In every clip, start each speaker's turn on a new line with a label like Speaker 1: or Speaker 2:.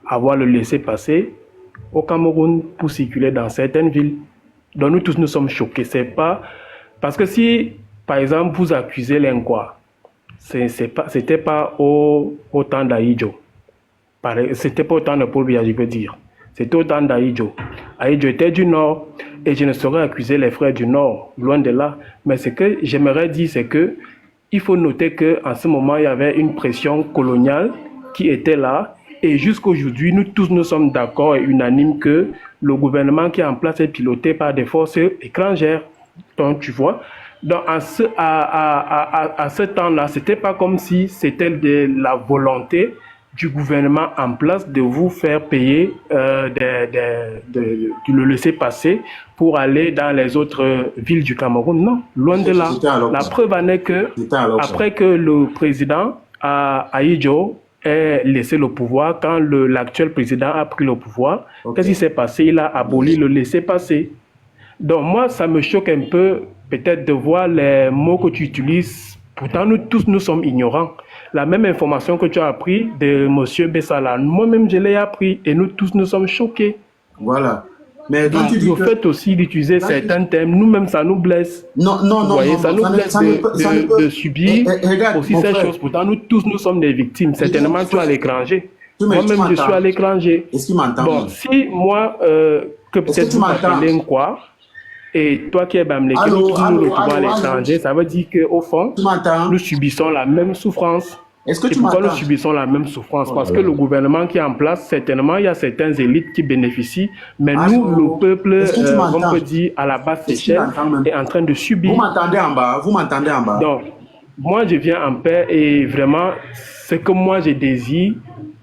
Speaker 1: avoir le laissez-passer au Cameroun pour circuler dans certaines villes. Donc nous tous nous sommes choqués. C'est pas parce que si, par exemple, vous accusez l'Inquois, c'était pas au temps d'Aïdjo. C'était pas au temps de Paul Biya, je veux dire. C'était au temps d'Aïdjo. Aïdjo était du Nord et je ne saurais accuser les frères du Nord, loin de là. Mais ce que j'aimerais dire, c'est que il faut noter qu'en ce moment, il y avait une pression coloniale qui était là. Et jusqu'aujourd'hui, nous tous nous sommes d'accord et unanimes que le gouvernement qui est en place est piloté par des forces étrangères. Donc, tu vois, donc à ce temps-là, ce n'était pas comme si c'était de la volonté du gouvernement en place de vous faire payer le laisser-passer pour aller dans les autres villes du Cameroun. Non, loin de là. La preuve en est que après que le président Aïdjo ait laissé le pouvoir, quand l'actuel président a pris le pouvoir, qu'est-ce qui s'est passé? Il a aboli le laisser-passer. Donc moi, ça me choque un peu peut-être de voir les mots que tu utilises. Pourtant, nous tous, nous sommes ignorants. La même information que tu as appris de M. Bessala, moi-même, je l'ai appris et nous tous, nous sommes choqués.
Speaker 2: Voilà. Mais
Speaker 1: donc, le fait aussi d'utiliser certains thèmes, nous-mêmes, ça nous blesse.
Speaker 2: Non, non, non.
Speaker 1: Vous voyez, ça nous blesse de subir aussi ces choses. Pourtant, nous tous, nous sommes des victimes. Certainement, tu es à l'étranger. Moi-même, je suis à l'étranger.
Speaker 2: Est-ce qu'il m'entend?
Speaker 1: Bon, si moi, que peut-être vous m'appelez quoi, et toi qui es Bamléké, nous nous retrouvons à l'étranger, ça veut dire qu'au fond, nous subissons la même souffrance.
Speaker 2: Est-ce que
Speaker 1: et pourquoi nous subissons la même souffrance? Parce que le gouvernement qui est en place, certainement, il y a certaines élites qui bénéficient, mais nous, le peuple, on peut dire, à la basse échelle, est en train de subir.
Speaker 2: Vous m'entendez en bas? Vous m'entendez en bas?
Speaker 1: Donc, moi, je viens en paix et vraiment, ce que moi, je désire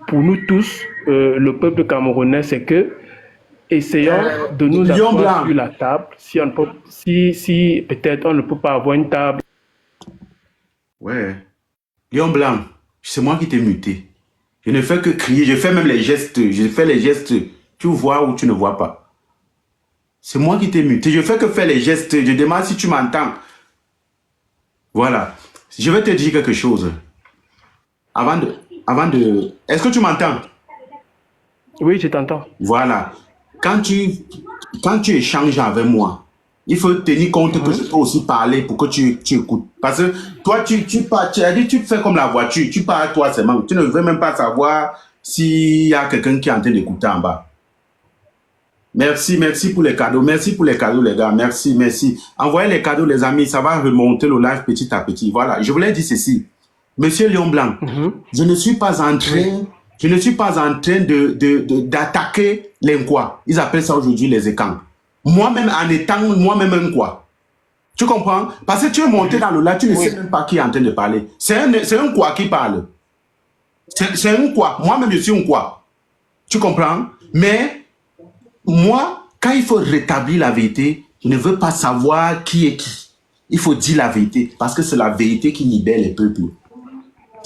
Speaker 1: pour nous tous, le peuple camerounais, c'est que essayons de nous asseoir sur la table. Si peut-être on ne peut pas avoir une table.
Speaker 2: Ouais. Lion Blanc, c'est moi qui t'ai muté. Je ne fais que crier, je fais même les gestes. Je fais les gestes. Tu vois ou tu ne vois pas. C'est moi qui t'ai muté. Je fais que faire les gestes. Je demande si tu m'entends. Voilà. Je vais te dire quelque chose. Avant de... Est-ce que tu m'entends?
Speaker 1: Oui, je t'entends.
Speaker 2: Voilà. Quand tu échanges avec moi, il faut tenir compte que je peux aussi parler pour que tu écoutes. Parce que toi, tu as dit, tu fais comme la voiture. Tu parles toi seulement. Tu ne veux même pas savoir s'il y a quelqu'un qui est en train d'écouter en bas. Merci pour les cadeaux. Merci pour les cadeaux, les gars. Merci. Envoyez les cadeaux, les amis. Ça va remonter le live petit à petit. Voilà. Je voulais dire ceci. Monsieur Lion Blanc, je ne suis pas en train d'attaquer l'Inquois. Ils appellent ça aujourd'hui les écans. Moi-même, en étant moi-même un quoi. Tu comprends? Parce que tu es monté dans le lac, tu ne sais même pas qui est en train de parler. C'est un quoi qui parle. C'est un quoi. Moi-même, je suis un quoi. Tu comprends? Mais, moi, quand il faut rétablir la vérité, je ne veux pas savoir qui est qui. Il faut dire la vérité, parce que c'est la vérité qui libère les peuples.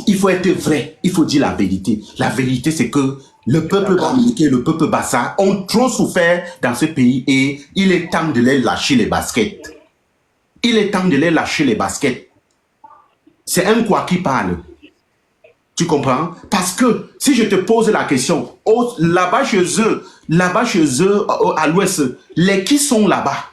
Speaker 2: Il faut être vrai, il faut dire la vérité. La vérité, c'est que le peuple bamileke et le peuple bassa ont trop souffert dans ce pays et il est temps de les lâcher les baskets. Il est temps de les lâcher les baskets. C'est un quoi qui parle. Tu comprends? Parce que si je te pose la question, là-bas chez eux, à l'ouest, les qui sont là-bas?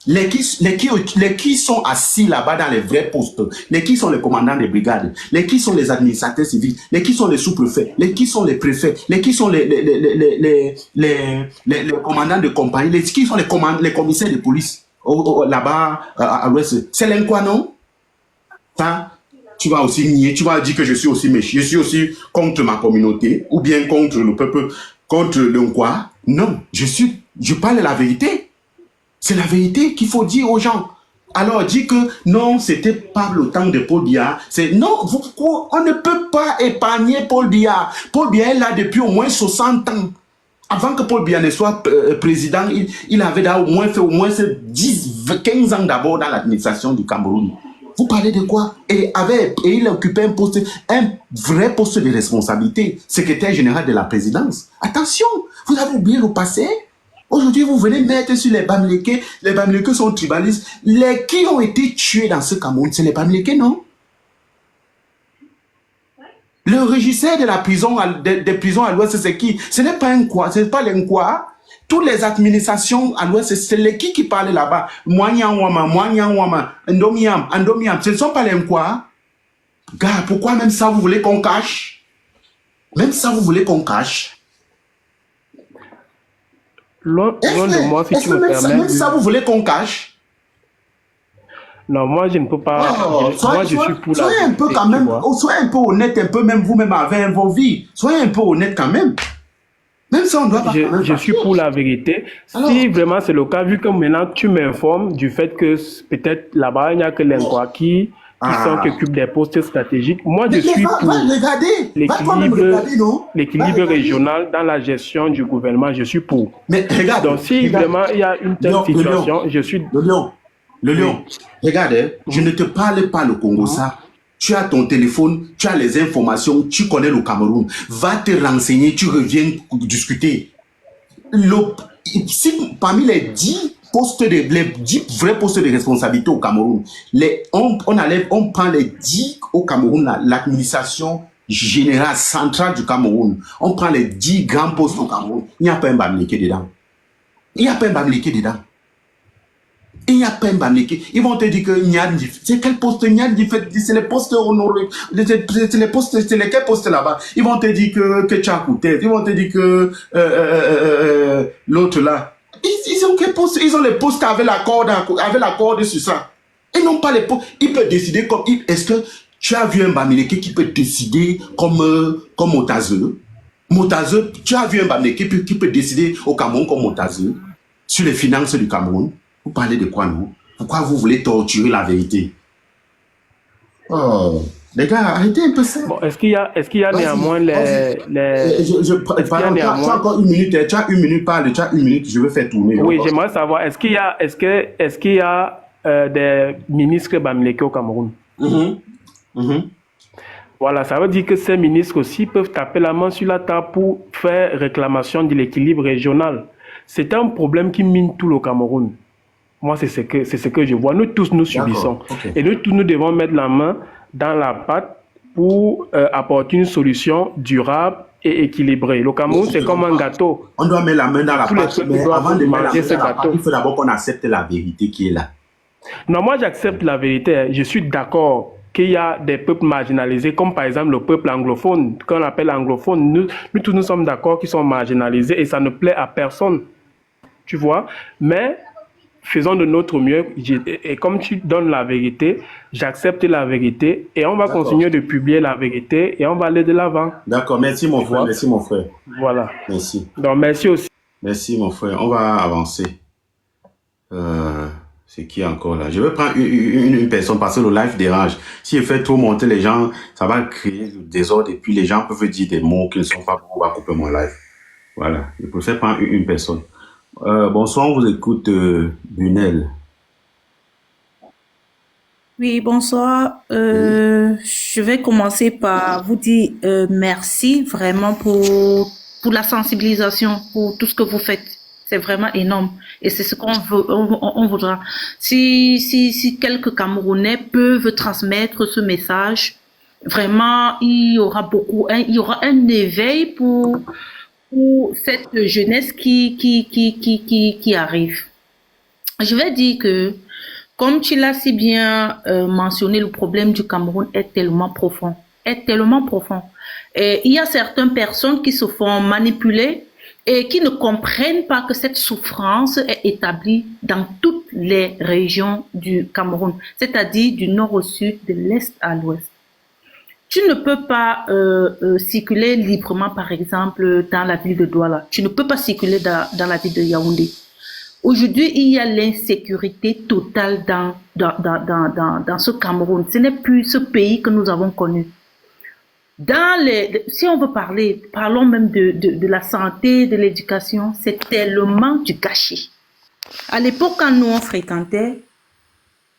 Speaker 2: Les qui sont assis là-bas dans les vrais postes, les qui sont les commandants des brigades, les qui sont les administrateurs civils, les qui sont les sous-préfets, les qui sont les préfets, les qui sont les commandants de compagnie, les qui sont les commissaires de police là-bas à l'ouest. C'est l'Inquois, non? Ça, tu vas aussi nier, tu vas dire que je suis aussi méchant, je suis aussi contre ma communauté, ou bien contre le peuple, contre l'Inquois. Non, je parle la vérité. C'est la vérité qu'il faut dire aux gens. Alors, dit que non, c'était pas le temps de Paul Biya. Non, on ne peut pas épargner Paul Biya. Paul Biya est là depuis au moins 60 ans. Avant que Paul Biya ne soit président, il avait au moins fait 10, 15 ans d'abord dans l'administration du Cameroun. Vous parlez de quoi? Et il occupait un vrai poste de responsabilité, secrétaire général de la présidence. Attention, vous avez oublié le passé. Aujourd'hui, vous venez mettre sur les Bamileke. Les Bamileke sont tribalistes. Les qui ont été tués dans ce Cameroun, c'est les Bamileke, non? Le régisseur de la prison, des prisons à l'Ouest, c'est qui? Ce n'est pas un quoi, ce n'est pas l'Nkwa. Toutes les administrations à l'Ouest, c'est les qui parlent là-bas. Moignan-Wama, Ndomiam, ce ne sont pas les Nkwa. Gars, pourquoi même ça vous voulez qu'on cache? Même ça vous voulez qu'on cache?
Speaker 1: Loin de moi, si tu me permets.
Speaker 2: Même ça vous voulez qu'on cache?
Speaker 1: Non, moi je ne peux pas.
Speaker 2: Oh,
Speaker 1: moi je suis pour la.
Speaker 2: Soyez un peu quand même, soyez un peu honnête, un peu même vous-même avec vos vies. Soyez un peu honnête quand même. Même ça, on doit pas.
Speaker 1: Je suis pour la vérité. Alors, si vraiment c'est le cas, vu que maintenant tu m'informes du fait que peut-être là-bas il n'y a que les Nkwa qui occupent des postes stratégiques, moi je suis pour l'équilibre régional dans la gestion du gouvernement. Je suis pour.
Speaker 2: Mais regarde.
Speaker 1: Donc si vraiment il y a une telle situation, je suis.
Speaker 2: Le lion, regarde, je ne te parle pas le Congo, ça. Tu as ton téléphone, tu as les informations, tu connais le Cameroun. Va te renseigner, tu reviens discuter. Si parmi les 10 vrais postes de responsabilité au Cameroun, on prend les 10 au Cameroun, l'administration générale centrale du Cameroun. On prend les 10 grands postes au Cameroun. Il n'y a pas un Bamileke dedans. Il n'y a pas un Bamileke dedans. Il n'y a pas un Bamileke. Ils vont te dire que Nyadji, c'est quel poste Nyadji fait? C'est les postes honorés. C'est les postes, c'est lesquels postes là-bas? Ils vont te dire que Tchakoutet. Ils vont te dire que l'autre là. Ils ont quel poste? Ils ont les postes avec la corde sur ça. Ils n'ont pas les postes. Ils peuvent décider comme. Est-ce que tu as vu un Bamileke qui peut décider comme Motazeux? Motazeux, tu as vu un Bamileke qui peut décider au Cameroun comme Motazeux sur les finances du Cameroun? Vous parlez de quoi, nous? Pourquoi vous voulez torturer la vérité? Oh, les gars, arrêtez un peu ça.
Speaker 1: Bon, est-ce qu'il y a néanmoins les...
Speaker 2: Tu as encore une minute, tu as une minute, je vais faire tourner.
Speaker 1: Oui, j'aimerais savoir, est-ce qu'il y a des ministres Bamileke au Cameroun? Voilà, ça veut dire que ces ministres aussi peuvent taper la main sur la table pour faire réclamation de l'équilibre régional. C'est un problème qui mine tout le Cameroun. Moi, c'est ce que je vois. Nous tous, nous subissons. Okay. Et nous tous, nous devons mettre la main dans la pâte pour apporter une solution durable et équilibrée. Le Cameroun, c'est comme un gâteau.
Speaker 2: On doit mettre la main dans la pâte, mais avant de manger ce gâteau, il faut d'abord qu'on accepte la vérité qui est là.
Speaker 1: Non, moi, j'accepte la vérité. Je suis d'accord qu'il y a des peuples marginalisés, comme par exemple le peuple anglophone, qu'on appelle anglophone. Nous tous, nous sommes d'accord qu'ils sont marginalisés et ça ne plaît à personne. Tu vois? Mais faisons de notre mieux, et comme tu donnes la vérité, j'accepte la vérité, et on va continuer de publier la vérité, et on va aller de l'avant.
Speaker 2: D'accord, merci mon frère, merci mon frère.
Speaker 1: Voilà.
Speaker 2: Merci.
Speaker 1: Donc merci aussi.
Speaker 2: Merci mon frère, on va avancer. C'est qui encore là? Je vais prendre une personne parce que le live dérange. Si je fais trop monter les gens, ça va créer du désordre, et puis les gens peuvent dire des mots qui ne sont pas bons, on va couper mon live. Voilà, je préfère prendre une personne. Bonsoir, on vous écoute, Bunel.
Speaker 3: Oui, bonsoir. Je vais commencer par vous dire merci vraiment pour la sensibilisation, pour tout ce que vous faites. C'est vraiment énorme. Et c'est ce qu'on veut, on voudra. Si quelques Camerounais peuvent transmettre ce message, vraiment, il y aura un éveil pour cette jeunesse qui arrive. Je vais dire que, comme tu l'as si bien mentionné, le problème du Cameroun est tellement profond. Et il y a certaines personnes qui se font manipuler et qui ne comprennent pas que cette souffrance est établie dans toutes les régions du Cameroun, c'est-à-dire du nord au sud, de l'est à l'ouest. Tu ne peux pas circuler librement, par exemple, dans la ville de Douala. Tu ne peux pas circuler dans la ville de Yaoundé. Aujourd'hui, il y a l'insécurité totale dans ce Cameroun. Ce n'est plus ce pays que nous avons connu. Si on veut parlons même de la santé, de l'éducation, c'est tellement du gâchis. À l'époque, quand nous on fréquentait,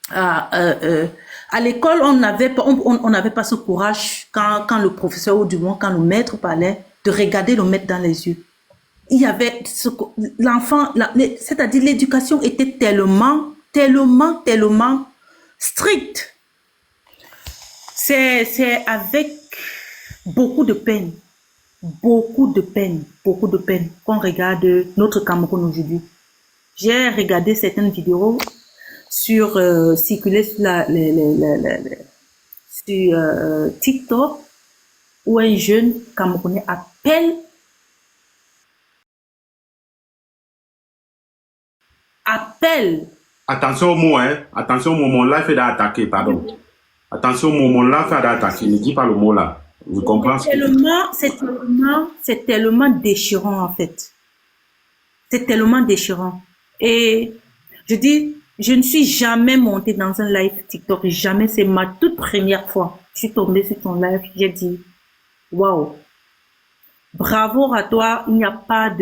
Speaker 3: à l'école, on n'avait pas ce courage quand le professeur ou du moins quand le maître parlait de regarder le maître dans les yeux. Il y avait c'est-à-dire l'éducation était tellement stricte. C'est avec beaucoup de peine, beaucoup de peine, beaucoup de peine quand on regarde notre Cameroun aujourd'hui. J'ai regardé certaines vidéos sur circuler sur, sur TikTok où un jeune Camerounais appelle.
Speaker 2: Attention au mot, hein. Attention au mot, mon là fait d'attaquer, pardon. Attention au mot, mon là fait d'attaquer. Ne dis pas le mot là. Je comprends ce que
Speaker 3: C'est tellement déchirant en fait. C'est tellement déchirant. Et je dis, je ne suis jamais montée dans un live TikTok, jamais. C'est ma toute première fois. Je suis tombée sur ton live, j'ai dit, waouh, bravo à toi. Il n'y a pas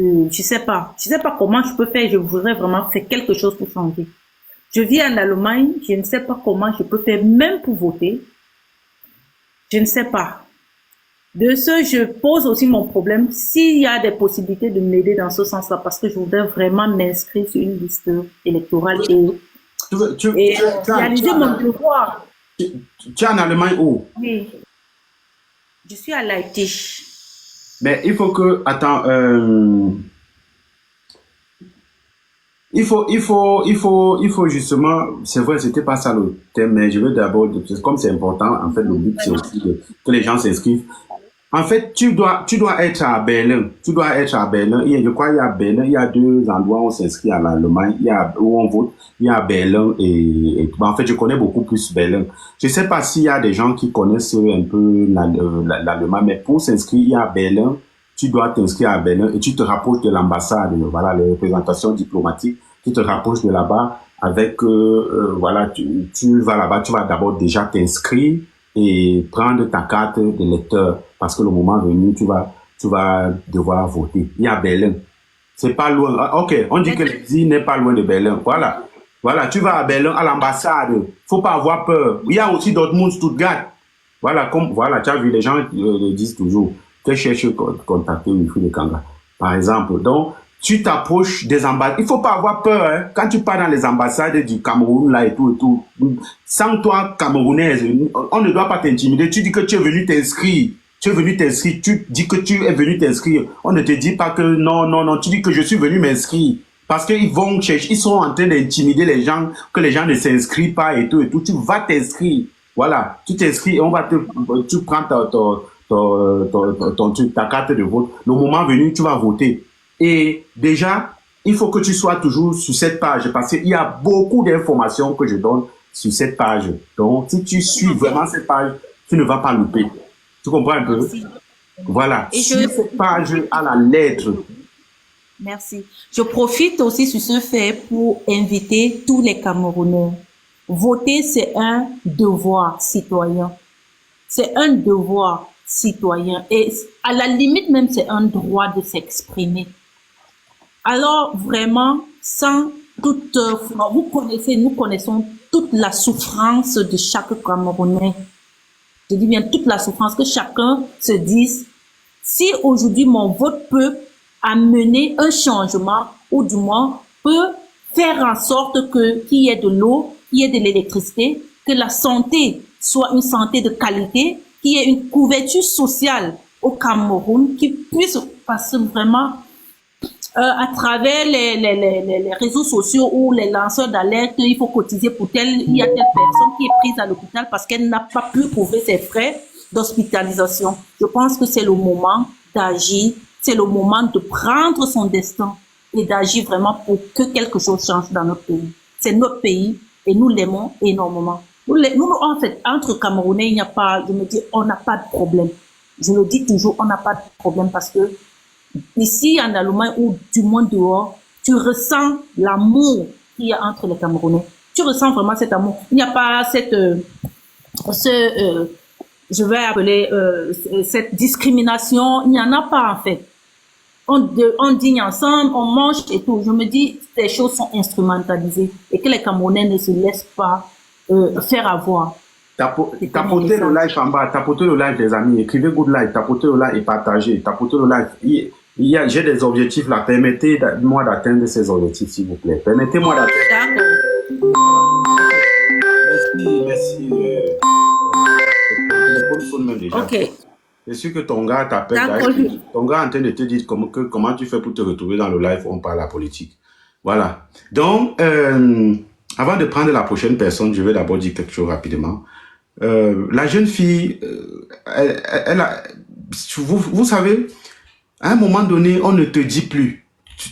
Speaker 3: je sais pas comment je peux faire. Je voudrais vraiment faire quelque chose pour changer. Je vis en Allemagne, je ne sais pas comment je peux faire, même pour voter. Je ne sais pas. De ce, je pose aussi mon problème, s'il y a des possibilités de m'aider dans ce sens-là, parce que je voudrais vraiment m'inscrire sur une liste électorale et réaliser mon devoir.
Speaker 2: Tu es en Allemagne où?
Speaker 3: Oui. Je suis à Leipzig.
Speaker 2: Mais il faut que, attends, il faut justement, c'est vrai, c'était pas ça le thème, mais je veux d'abord, comme c'est important, en fait, le but, c'est aussi que les gens s'inscrivent. En fait, tu dois être à Berlin. Tu dois être à Berlin. Je crois qu'il y a Berlin, il y a deux endroits où on s'inscrit à l'Allemagne. Il y a où on vote. Il y a Berlin et en fait, je connais beaucoup plus Berlin. Je sais pas s'il y a des gens qui connaissent un peu l'Allemagne, mais pour s'inscrire, il y a Berlin. Tu dois t'inscrire à Berlin et tu te rapproches de l'ambassade. Voilà, les représentations diplomatiques. Tu te rapproches de là-bas avec, voilà, tu vas là-bas. Tu vas d'abord déjà t'inscrire et prendre ta carte de lecteur parce que le moment venu, tu vas devoir voter. Il y a Berlin. C'est pas loin. Ok, on dit que l'exil n'est pas loin de Berlin. Voilà. Voilà, tu vas à Berlin, à l'ambassade. Faut pas avoir peur. Il y a aussi Dortmund, Stuttgart. Voilà, voilà, tu as vu, les gens le disent toujours. Tu cherches contacter Wilfried Ekanga, par exemple. Donc, tu t'approches des ambassades. Il faut pas avoir peur, hein. Quand tu pars dans les ambassades du Cameroun, là, et tout. Sans toi, Camerounaise, on ne doit pas t'intimider. Tu dis que tu es venu t'inscrire. Tu dis que tu es venu t'inscrire. On ne te dit pas que non. Tu dis que je suis venu m'inscrire. Parce qu'ils vont chercher, ils sont en train d'intimider les gens, que les gens ne s'inscrivent pas et tout. Tu vas t'inscrire. Voilà. Tu t'inscris et tu prends ta carte de vote. Le moment venu, tu vas voter. Et déjà, il faut que tu sois toujours sur cette page parce qu'il y a beaucoup d'informations que je donne sur cette page. Donc, si tu suis vraiment cette page, tu ne vas pas louper. Tu comprends un peu?
Speaker 3: Merci.
Speaker 2: Voilà. Sur cette page à la lettre.
Speaker 3: Merci. Je profite aussi sur ce fait pour inviter tous les Camerounais. Voter, c'est un devoir citoyen. C'est un devoir citoyen. Et à la limite même, c'est un droit de s'exprimer. Alors, vraiment, sans toute... nous connaissons toute la souffrance de chaque Camerounais. Je dis bien toute la souffrance, que chacun se dise, si aujourd'hui mon vote peut amener un changement, ou du moins peut faire en sorte qu'il y ait de l'eau, qu'il y ait de l'électricité, que la santé soit une santé de qualité, qu'il y ait une couverture sociale au Cameroun, qui puisse passer vraiment à travers les réseaux sociaux ou les lanceurs d'alerte, il faut cotiser pour il y a telle personne qui est prise à l'hôpital parce qu'elle n'a pas pu couvrir ses frais d'hospitalisation. Je pense que c'est le moment d'agir, c'est le moment de prendre son destin et d'agir vraiment pour que quelque chose change dans notre pays. C'est notre pays et nous l'aimons énormément. Nous, en fait, entre Camerounais, il n'y a pas, je me dis, on n'a pas de problème. Je le dis toujours, on n'a pas de problème parce que ici, en Allemagne ou du moins dehors, tu ressens l'amour qu'il y a entre les Camerounais. Tu ressens vraiment cet amour. Il n'y a pas je vais appeler cette discrimination. Il n'y en a pas en fait. On dîne ensemble, on mange et tout. Je me dis, ces choses sont instrumentalisées et que les Camerounais ne se laissent pas faire avoir.
Speaker 2: Tapotez le live en bas, tapotez le live les amis, écrivez good live, tapotez le live et partagez, tapotez le live. J'ai des objectifs là, permettez-moi d'atteindre ces objectifs s'il vous plaît. Permettez-moi d'atteindre. Merci. sonne même déjà.
Speaker 3: Ok.
Speaker 2: C'est sûr que ton gars t'appelle.
Speaker 3: D'accord.
Speaker 2: Ton gars est en train de te dire comment tu fais pour te retrouver dans le live où on parle de la politique. Voilà. Donc, avant de prendre la prochaine personne, je vais d'abord dire quelque chose rapidement. La jeune fille, elle a... Vous savez, à un moment donné, on ne te dit plus.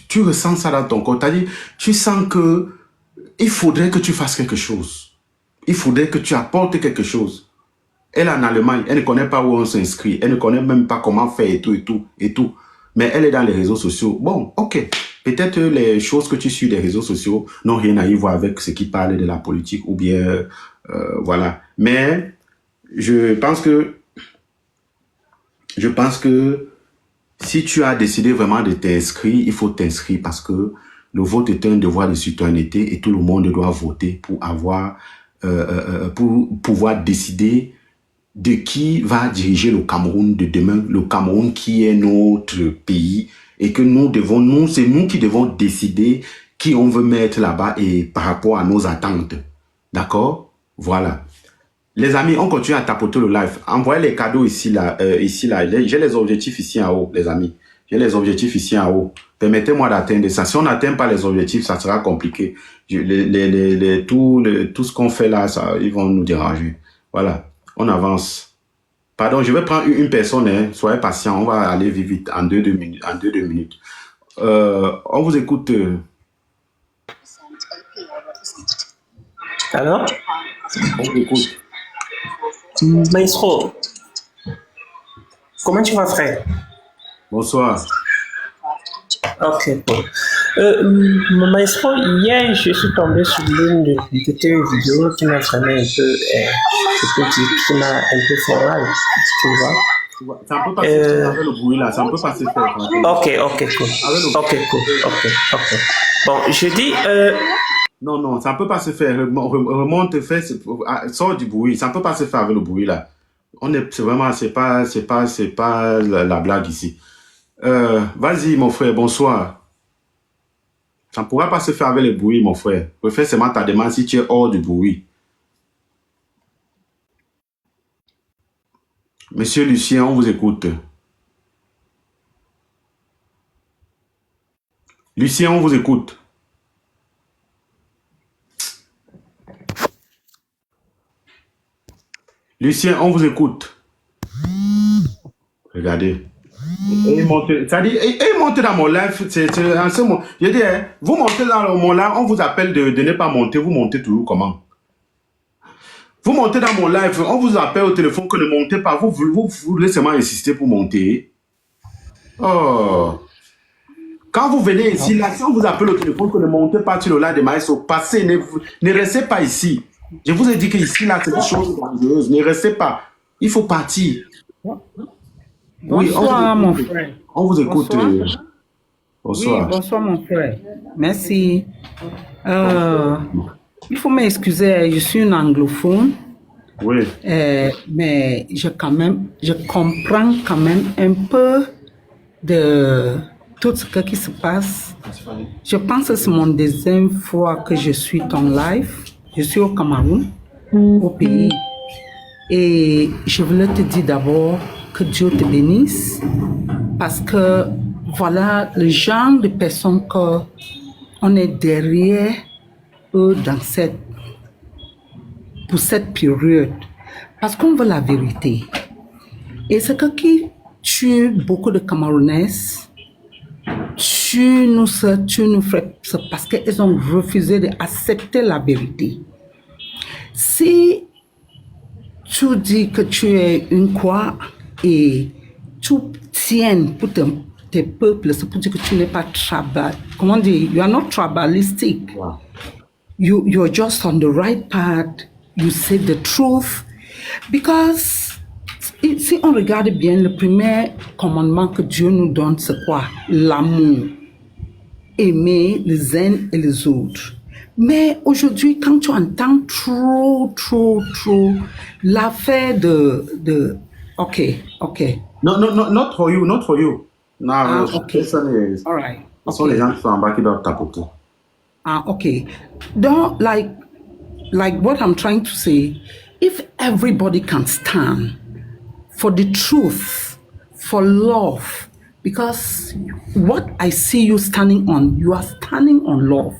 Speaker 2: Tu ressens ça dans ton corps. C'est-à-dire, tu sens que il faudrait que tu fasses quelque chose. Il faudrait que tu apportes quelque chose. Elle est en Allemagne, elle ne connaît pas où on s'inscrit, elle ne connaît même pas comment faire et tout. Mais elle est dans les réseaux sociaux. Bon, ok. Peut-être les choses que tu suis des réseaux sociaux n'ont rien à y voir avec ce qui parle de la politique ou bien, voilà. Mais je pense que si tu as décidé vraiment de t'inscrire, il faut t'inscrire parce que le vote est un devoir de citoyenneté et tout le monde doit voter pour pour pouvoir décider de qui va diriger le Cameroun de demain, le Cameroun qui est notre pays et que c'est nous qui devons décider qui on veut mettre là-bas et par rapport à nos attentes. D'accord? Voilà. Les amis, on continue à tapoter le live. Envoyez les cadeaux ici, là. J'ai les objectifs ici en haut, les amis. J'ai les objectifs ici en haut. Permettez-moi d'atteindre ça. Si on n'atteint pas les objectifs, ça sera compliqué. Tout ce qu'on fait là, ils vont nous déranger. Voilà. On avance. Pardon, je vais prendre une personne. Hein. Soyez patient. On va aller vite en deux minutes. On vous écoute.
Speaker 4: Alors?
Speaker 2: On vous écoute.
Speaker 4: Maestro, comment tu vas, frère?
Speaker 2: Bonsoir.
Speaker 4: Ok, bon. Maestro, hier, je suis tombé sur l'une de tes vidéos qui m'a vraiment un peu, je peux dire, qui m'a un peu fait mal, tu vois.
Speaker 2: Ça peut pas se faire avec le bruit là, ça ne peut pas se faire.
Speaker 4: Ok, cool. Ok. Bon, je dis...
Speaker 2: Non, ça ne peut pas se faire. Remonte, sort du bruit. Ça ne peut pas se faire avec le bruit là. C'est pas la blague ici. Vas-y, mon frère, bonsoir. Ça ne pourra pas se faire avec le bruit, mon frère. Refais seulement ta demande si tu es hors du bruit. Monsieur Lucien, on vous écoute. Lucien, on vous écoute. Lucien, on vous écoute. Regardez. Et montez dans mon live. Je dis, vous montez dans mon live, on vous appelle de ne pas monter. Vous montez toujours comment? Vous montez dans mon live, on vous appelle au téléphone que ne montez pas. Vous laissez seulement insister pour monter. Oh. Quand vous venez ici, là, si on vous appelle au téléphone que ne montez pas sur le live de Maestro, passez, ne restez pas ici. Je vous ai dit que ici, là, c'est des choses dangereuses. Ne restez pas. Il faut partir.
Speaker 5: Bonsoir, mon frère.
Speaker 2: On vous écoute. Bonsoir.
Speaker 5: Oui, bonsoir, mon frère. Merci. Il faut m'excuser, je suis une anglophone.
Speaker 2: Oui.
Speaker 5: Mais je comprends quand même un peu de tout ce qui se passe. Je pense que c'est mon deuxième fois que je suis ton live. Je suis au Cameroun, au pays. Et je voulais te dire d'abord que Dieu te bénisse. Parce que voilà le genre de personnes qu'on est derrière eux pour cette période. Parce qu'on veut la vérité. Et ce qui tue beaucoup de Camerounais, tu nous fais, c'est parce qu'ils ont refusé d'accepter la vérité. Si tu dis que tu es une croix et tu tiens pour tes peuples, c'est pour dire que tu n'es pas tribal. Comment dire? You are not tribalistic.
Speaker 2: Wow.
Speaker 5: You're just on the right path. You say the truth. Because si on regarde bien, le premier commandement que Dieu nous donne, c'est quoi? L'amour. Aimer les uns et les autres. Mais aujourd'hui, quand tu entends trop l'affaire de OK.
Speaker 2: No, not for you. No,
Speaker 5: okay. All right.
Speaker 2: Ce sont les gens qui sont en bas qui doivent tapoter.
Speaker 5: OK. Donc, like what I'm trying to say, if everybody can stand for the truth, for love. Because what I see you standing on, you are standing on love,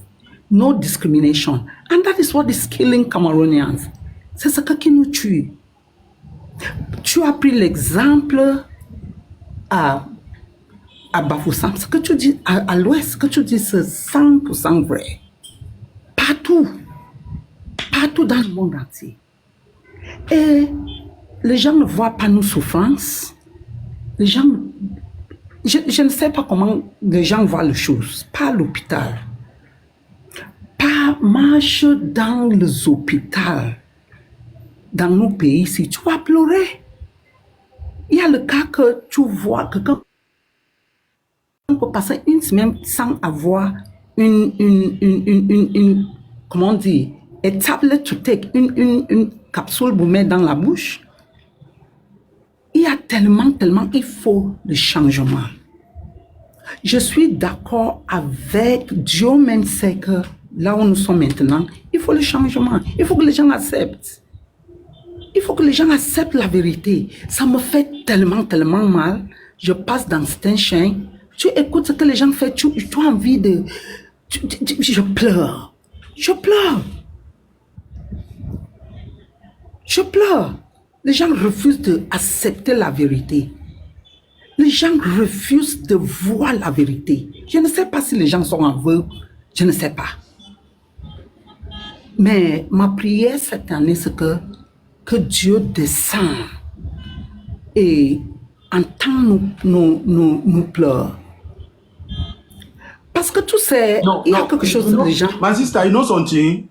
Speaker 5: no discrimination. And that is what is killing Cameroonians. C'est ce qui nous tue. Tu as pris l'exemple à Bafoussam. Ce que tu dis à l'ouest, ce que tu dis, c'est 100% vrai. Partout dans le monde entier. Et les gens ne voient pas nos souffrances. Les gens, je ne sais pas comment les gens voient les choses. Pas à l'hôpital. Pas marche dans les hôpitaux. Dans nos pays, si tu vas pleurer. Il y a le cas que tu vois que quand on peut passer une semaine sans avoir comment on dit, a tablet to take, une capsule pour mettre dans la bouche. Il y a tellement, il faut le changement. Je suis d'accord avec Dieu, même c'est que là où nous sommes maintenant, il faut le changement. Il faut que les gens acceptent. Il faut que les gens acceptent la vérité. Ça me fait tellement mal. Je passe dans certains chaînes. Tu écoutes ce que les gens font, tu as envie de... Je pleure. Les gens refusent d'accepter la vérité. Les gens refusent de voir la vérité. Je ne sais pas si les gens sont aveugles. Je ne sais pas. Mais ma prière cette année, c'est que Dieu descende et entend nos pleurs. Parce que tu sais, il y a quelque chose de gens.
Speaker 2: My sister, you know something?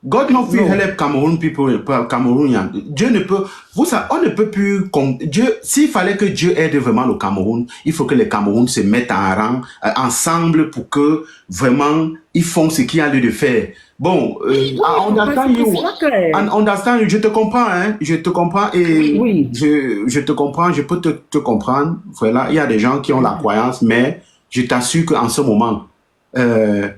Speaker 2: God not will help Cameroon people, Cameroonians. Dieu ne peut, on ne peut plus, Dieu, s'il fallait que Dieu aide vraiment le Cameroun, il faut que les Cameroun se mettent en rang, ensemble pour que vraiment, ils font ce qu'il y a lieu de faire. Bon, understand, je te comprends, hein, je te comprends et
Speaker 5: oui.
Speaker 2: je te comprends, je peux te comprendre. Voilà, il y a des gens qui ont la croyance, mais je t'assure qu'en ce moment, le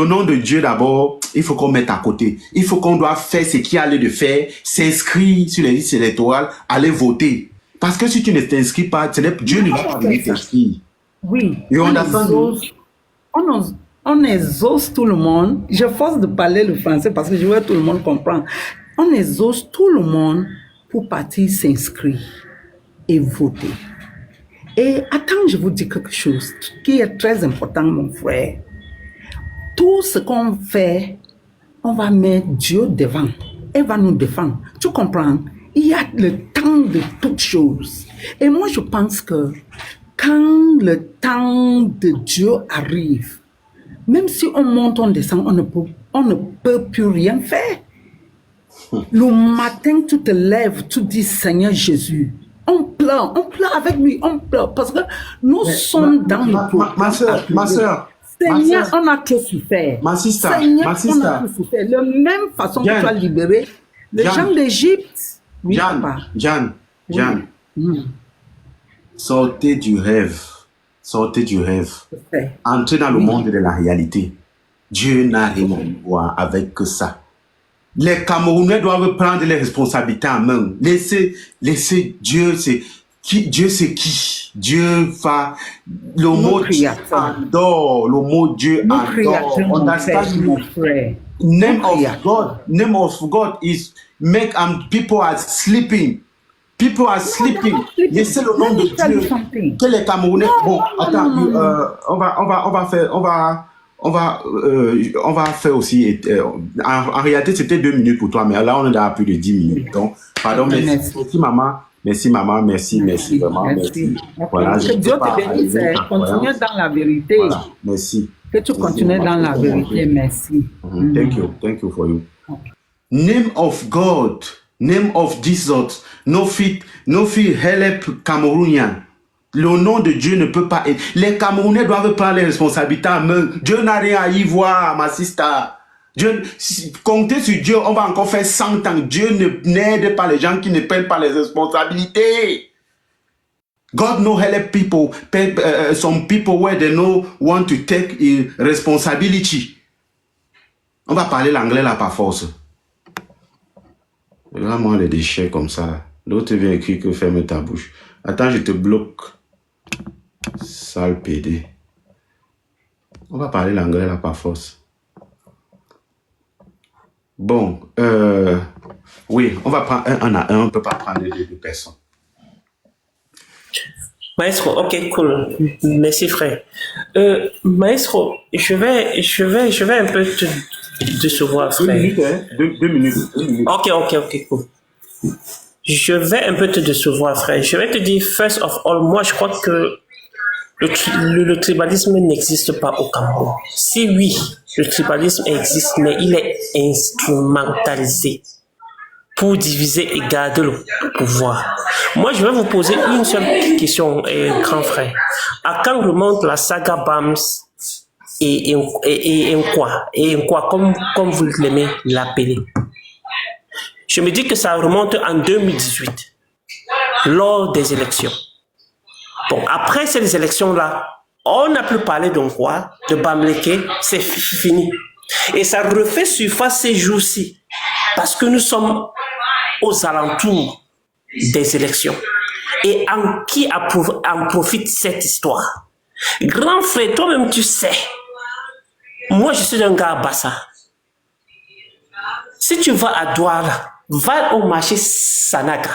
Speaker 2: nom de Dieu d'abord, il faut qu'on mette à côté. Il faut qu'on doit faire ce qu'il y a lieu de faire, s'inscrire sur les listes électorales, aller voter. Parce que si tu ne t'inscris pas, Dieu ne va pas venir t'inscrire.
Speaker 5: Oui.
Speaker 2: On
Speaker 5: exauce tout le monde. Je force de parler le français parce que je veux que tout le monde comprenne. On exauce tout le monde pour partir s'inscrire et voter. Et attends, je vous dis quelque chose qui est très important, mon frère. Tout ce qu'on fait, on va mettre Dieu devant. Elle va nous défendre. Tu comprends? Il y a le temps de toutes choses. Et moi, je pense que quand le temps de Dieu arrive, même si on monte, on descend, on ne peut plus rien faire. Le matin, tu te lèves, tu dis Seigneur Jésus. On pleure avec lui, on pleure parce que nous sommes dans le pouvoir.
Speaker 2: Ma soeur,
Speaker 5: Seigneur, on a tout souffert.
Speaker 2: Ma sister,
Speaker 5: Seigneur, on a tout souffert. De la même façon que tu as libéré les gens d'Égypte. Oui,
Speaker 2: Jeanne, sortez du rêve. Entrez dans le monde de la réalité. Dieu n'a rien à voir avec que ça. Les Camerounais doivent prendre les responsabilités en main. Laissez Dieu, c'est qui? Dieu, c'est qui? Dieu va, le mot Dieu adore, le mot Dieu adore. Name of God is make people are sleeping. People are sleeping. Laissez le nom de Dieu. Que les Camerounais. Bon, attends, on va faire aussi. En réalité, c'était 2 minutes pour toi, mais là, on est à plus de 10 minutes. Donc, pardon, merci maman. Merci maman, merci vraiment, merci. Voilà,
Speaker 5: que Dieu te bénisse. Continue dans la vérité.
Speaker 2: Voilà, merci.
Speaker 5: Que tu continues dans la vérité, merci.
Speaker 2: Thank you for you. Name of God, name of Jesus, no fit help Cameroonian. Le nom de Dieu ne peut pas être. Les Camerounais doivent prendre les responsabilités en main. Dieu n'a rien à y voir, ma sister. Comptez sur Dieu, on va encore faire 100 ans. Dieu n'aide pas les gens qui ne prennent pas les responsabilités. God no help people, some people where they no want to take responsibility. On va parler l'anglais là par force. Vraiment les déchets comme ça. L'autre vient écrire que ferme ta bouche. Attends, je te bloque. Sale PD. On va parler l'anglais là par force. Bon, oui, on va prendre un à un. On ne peut pas prendre deux personnes.
Speaker 4: Maestro, ok, cool. Merci, frère. Maestro, je vais un peu te décevoir, frère.
Speaker 2: 2 minutes, hein? 2 minutes.
Speaker 4: Ok, cool. Je vais un peu te décevoir, frère. Je vais te dire, first of all, moi, je crois que le tribalisme n'existe pas au Cameroun. Si oui, le tribalisme existe, mais il est instrumentalisé pour diviser et garder le pouvoir. Moi, je vais vous poser une seule question, grand frère. À quand remonte la saga Bams et Nkwa, comme vous l'aimez l'appeler? Je me dis que ça remonte en 2018, lors des élections. Bon, après ces élections-là, on n'a plus parlé d'Nkwa, de Bamleke, c'est fini. Et ça refait surface ces jours-ci, parce que nous sommes aux alentours des élections. Et qui en profite cette histoire? Grand frère, toi-même tu sais, moi je suis un gars à Bassa. Si tu vas à Douala, va au marché Sanaga.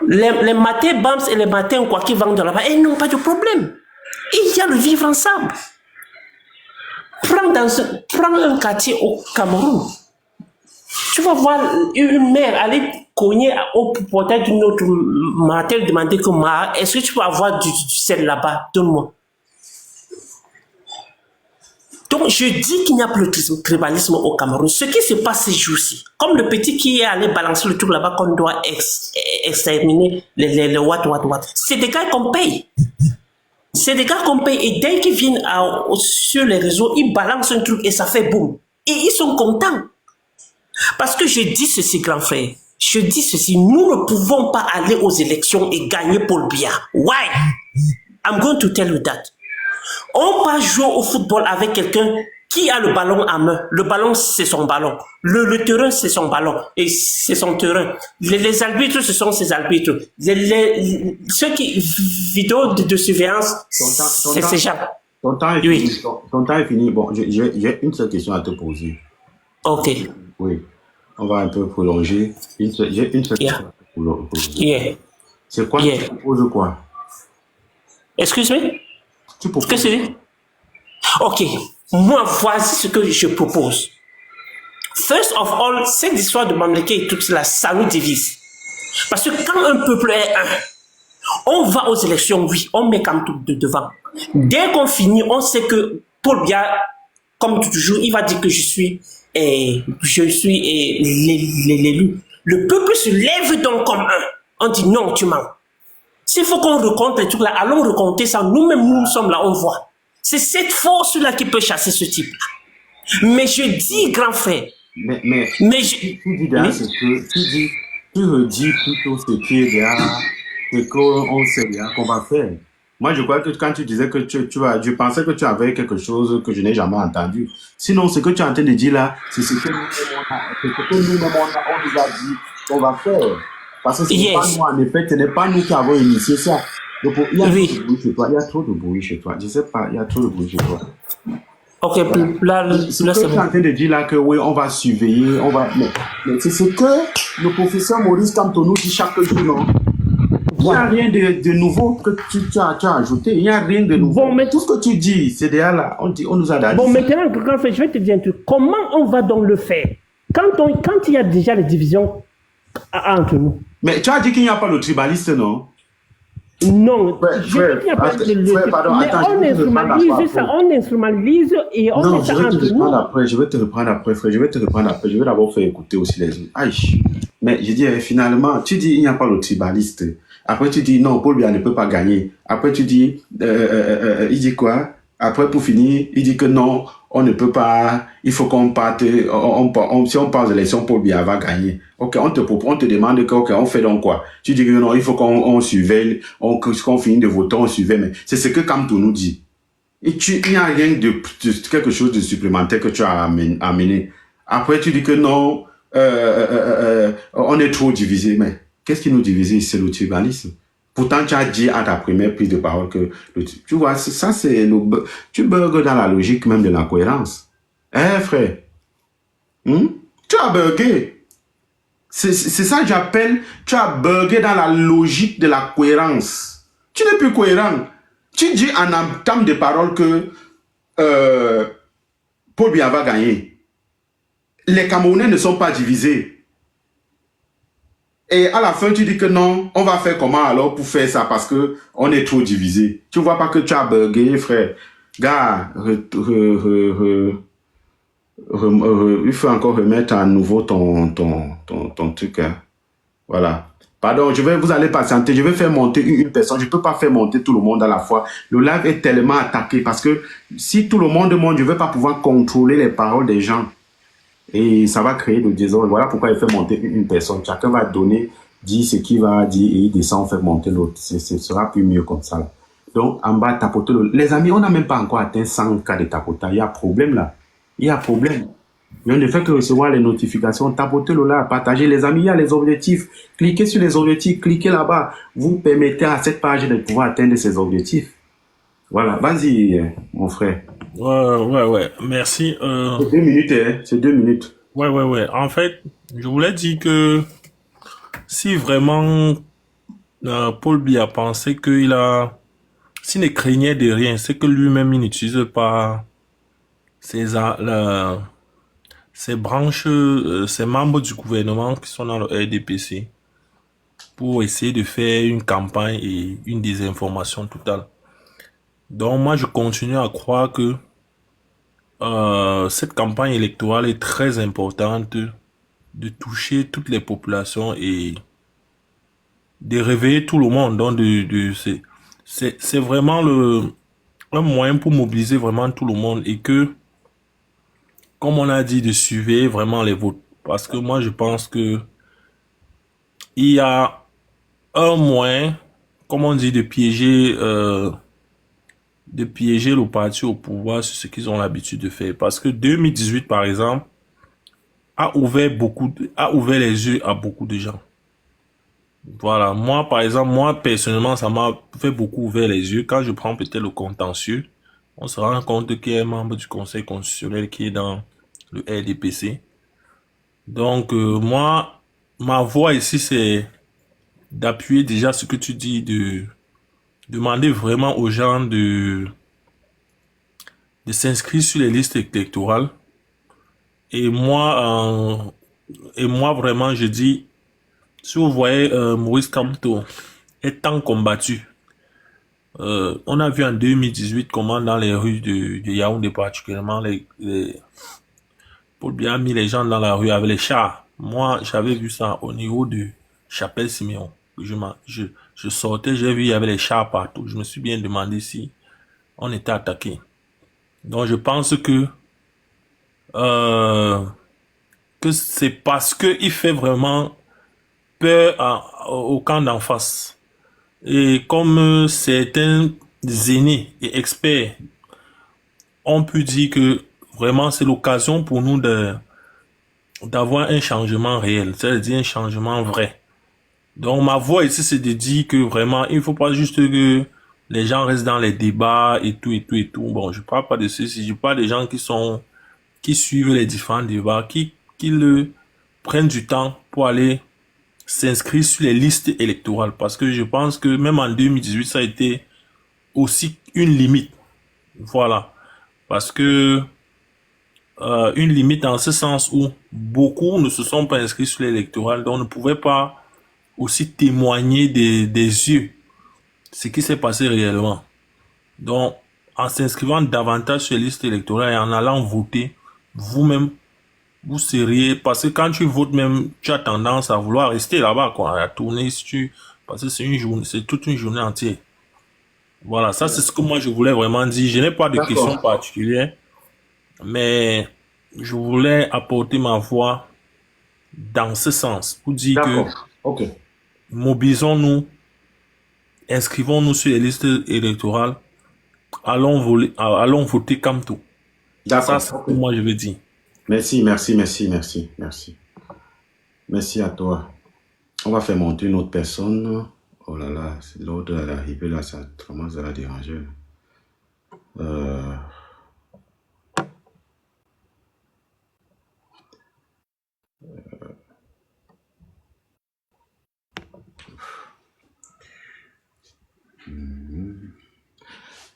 Speaker 4: Les matins Bams et les matins quoi qui vendent là-bas, ils n'ont pas de problème. Il y a le vivre ensemble. Prends un quartier au Cameroun. Tu vas voir une mère aller cogner au portail d'une autre matin, demander que est-ce que tu peux avoir du sel là-bas? Donne-moi. Donc, je dis qu'il n'y a plus de tribalisme au Cameroun. Ce qui se passe ces jours-ci, comme le petit qui est allé balancer le truc là-bas qu'on doit exterminer les what, c'est des gars qu'on paye. C'est des gars qu'on paye et dès qu'ils viennent sur les réseaux, ils balancent un truc et ça fait boum. Et ils sont contents. Parce que je dis ceci, grand frère. Je dis ceci, nous ne pouvons pas aller aux élections et gagner Paul Biya. Why? I'm going to tell you that. On va jouer au football avec quelqu'un qui a le ballon à main. Le ballon, c'est son ballon. Le terrain, c'est son ballon. Et c'est son terrain. Les arbitres, ce sont ses arbitres. Ceux qui... Vidéos de surveillance, c'est ces gens.
Speaker 2: Ton temps est fini. Ton temps est fini. Bon, j'ai une seule question à te poser.
Speaker 4: Ok.
Speaker 2: Oui. On va un peu prolonger. J'ai une seule question à te poser. C'est quoi? Tu proposes quoi?
Speaker 4: Excuse-moi?
Speaker 2: Tu proposes
Speaker 4: que c'est? Ok. Moi, voici ce que je propose. First of all, cette histoire de Bamleke et tout cela, ça nous divise. Parce que quand un peuple est un, on va aux élections, oui, on met comme tout devant. Dès qu'on finit, on sait que Paul Biya, comme toujours, il va dire que je suis l'élu. Le peuple se lève donc comme un. On dit non, tu mens. S'il faut qu'on recompte les trucs là, allons recompter ça. Nous-mêmes, nous sommes là, on voit. C'est cette force-là qui peut chasser ce type. Mais je dis, grand frère.
Speaker 2: Mais tu dis derrière, c'est que tu redis plutôt ce qui est derrière, ce qu'on sait bien qu'on va faire. Moi, je crois que quand tu disais que je pensais que tu avais quelque chose que je n'ai jamais entendu. Sinon, ce que tu es en train de dire là, c'est ce que nous-mêmes on nous a dit qu'on va faire. Parce que ce n'est pas nous, en effet, ce n'est pas nous qui avons initié ça. Donc, il y a trop de bruit chez toi. Je ne sais pas, il y a trop de bruit chez toi.
Speaker 4: Ok, là
Speaker 2: c'est bon. Tu es en train de dire là que oui, on va surveiller, on va... Mais c'est ce que le professeur Maurice Kamto dit chaque jour, non? Il n'y a rien de nouveau que tu as ajouté. Il n'y a rien de nouveau.
Speaker 6: Bon, mais
Speaker 2: tout ce que tu dis, c'est déjà là. On nous a dit.
Speaker 6: Bon, maintenant, grand frère, je vais te dire un truc. Comment on va donc le faire quand il y a déjà les divisions entre nous?
Speaker 2: Mais tu as dit qu'il n'y a pas de tribaliste, non?
Speaker 6: Non, je dis qu'il n'y a pas de mais on instrumentalise ça, on instrumentalise et on met ça entre nous.
Speaker 2: Je vais te reprendre après, frère. Je vais d'abord faire écouter aussi les autres. Aïe. Mais je dis, finalement, tu dis il n'y a pas de tribaliste. Après, tu dis non, Paul Biya ne peut pas gagner. Après, tu dis, il dit quoi? Après, pour finir, il dit que non, on ne peut pas, il faut qu'on parte, si on part aux élections, Paul Biya va gagner. Ok, on te demande que, ok, on fait donc quoi? Tu dis que non, il faut qu'on surveille, qu'on finisse de voter, on surveille, mais c'est ce que Kamto nous dit. Et il n'y a rien de quelque chose de supplémentaire que tu as amené. Après, tu dis que non, on est trop divisé. Mais qu'est-ce qui nous divise? C'est le tribalisme. Pourtant, tu as dit à ta première prise de parole que, tu vois, ça c'est tu bugs dans la logique même de la cohérence. Eh frère, tu as bugué. C'est ça que j'appelle, tu as bugué dans la logique de la cohérence. Tu n'es plus cohérent. Tu dis en entame de parole que Paul Biya va gagner. Les Camerounais ne sont pas divisés. Et à la fin, tu dis que non, on va faire comment alors pour faire ça parce que on est trop divisés. Tu vois pas que tu as bugué, frère. Gars, il faut encore remettre à nouveau ton truc. Hein. Voilà. Pardon, vous allez patienter. Je vais faire monter une personne. Je peux pas faire monter tout le monde à la fois. Le live est tellement attaqué parce que si tout le monde monte, je vais pas pouvoir contrôler les paroles des gens. Et ça va créer le désordre. Voilà pourquoi il fait monter une personne. Chacun va donner, dire ce qu'il va dire et il descend, on fait monter l'autre. Ce sera plus mieux comme ça. Là. Donc, en bas, tapoter. Les amis, on n'a même pas encore atteint 100 cas de tapotage. Il y a problème là. Il y a problème. Mais on ne fait que recevoir les notifications. Tapotez le là, partagez. Les amis, il y a les objectifs. Cliquez sur les objectifs. Cliquez là-bas. Vous permettez à cette page de pouvoir atteindre ces objectifs. Voilà. Vas-y, mon frère.
Speaker 7: Ouais. Merci.
Speaker 2: C'est 2 minutes, hein. C'est 2 minutes.
Speaker 7: Ouais. En fait, je voulais dire que si vraiment Paul Biya pensait s'il ne craignait de rien, c'est que lui-même il n'utilise pas ses branches, ses membres du gouvernement qui sont dans le RDPC pour essayer de faire une campagne et une désinformation totale. Donc moi je continue à croire que cette campagne électorale est très importante de toucher toutes les populations et de réveiller tout le monde. Donc c'est vraiment un moyen pour mobiliser vraiment tout le monde et que, comme on a dit, de suivre vraiment les votes. Parce que moi je pense que il y a un moyen, comme on dit, de piéger le parti au pouvoir sur ce qu'ils ont l'habitude de faire. Parce que 2018, par exemple, a ouvert les yeux à beaucoup de gens. Voilà. Moi, par exemple, personnellement, ça m'a fait beaucoup ouvert les yeux. Quand je prends peut-être le contentieux, on se rend compte qu'il y a un membre du Conseil constitutionnel qui est dans le RDPC. Donc, moi, ma voix ici, c'est d'appuyer déjà ce que tu dis, de demander vraiment aux gens de s'inscrire sur les listes électorales. Et moi vraiment, je dis, si vous voyez Maurice Kamto étant combattu, on a vu en 2018 comment dans les rues de Yaoundé particulièrement, Paul Biya a mis les gens dans la rue avec les chars. Moi, j'avais vu ça au niveau de Chapelle-Siméon. Je sortais, j'ai vu il y avait les chars partout. Je me suis bien demandé si on était attaqué. Donc je pense que c'est parce que il fait vraiment peur au camp d'en face. Et comme certains aînés et experts ont pu dire que vraiment c'est l'occasion pour nous d'avoir un changement réel, c'est-à-dire un changement vrai. Donc ma voix ici c'est de dire que vraiment il faut pas juste que les gens restent dans les débats et tout. Bon, je parle pas de ceci, je parle des gens qui suivent les différents débats, qui prennent du temps pour aller s'inscrire sur les listes électorales. Parce que je pense que même en 2018, ça a été aussi une limite. Voilà. Parce que une limite en ce sens où beaucoup ne se sont pas inscrits sur l'électoral, donc ne pouvaient pas aussi témoigner des yeux ce qui s'est passé réellement. Donc, en s'inscrivant davantage sur les listes électorales et en allant voter, vous-même, vous seriez, parce que quand tu votes même, tu as tendance à vouloir rester là-bas, quoi, à tourner parce que c'est une journée, c'est toute une journée entière. Voilà, ça c'est ce que moi je voulais vraiment dire. Je n'ai pas de questions particulières, mais je voulais apporter ma voix dans ce sens, pour dire que mobilisons-nous, inscrivons-nous sur les listes électorales, allons voter comme tout. Ça, c'est ce que moi je veux dire.
Speaker 2: Merci. Merci à toi. On va faire monter une autre personne. Oh là là, l'autre elle est arrivée là, ça commence à la déranger.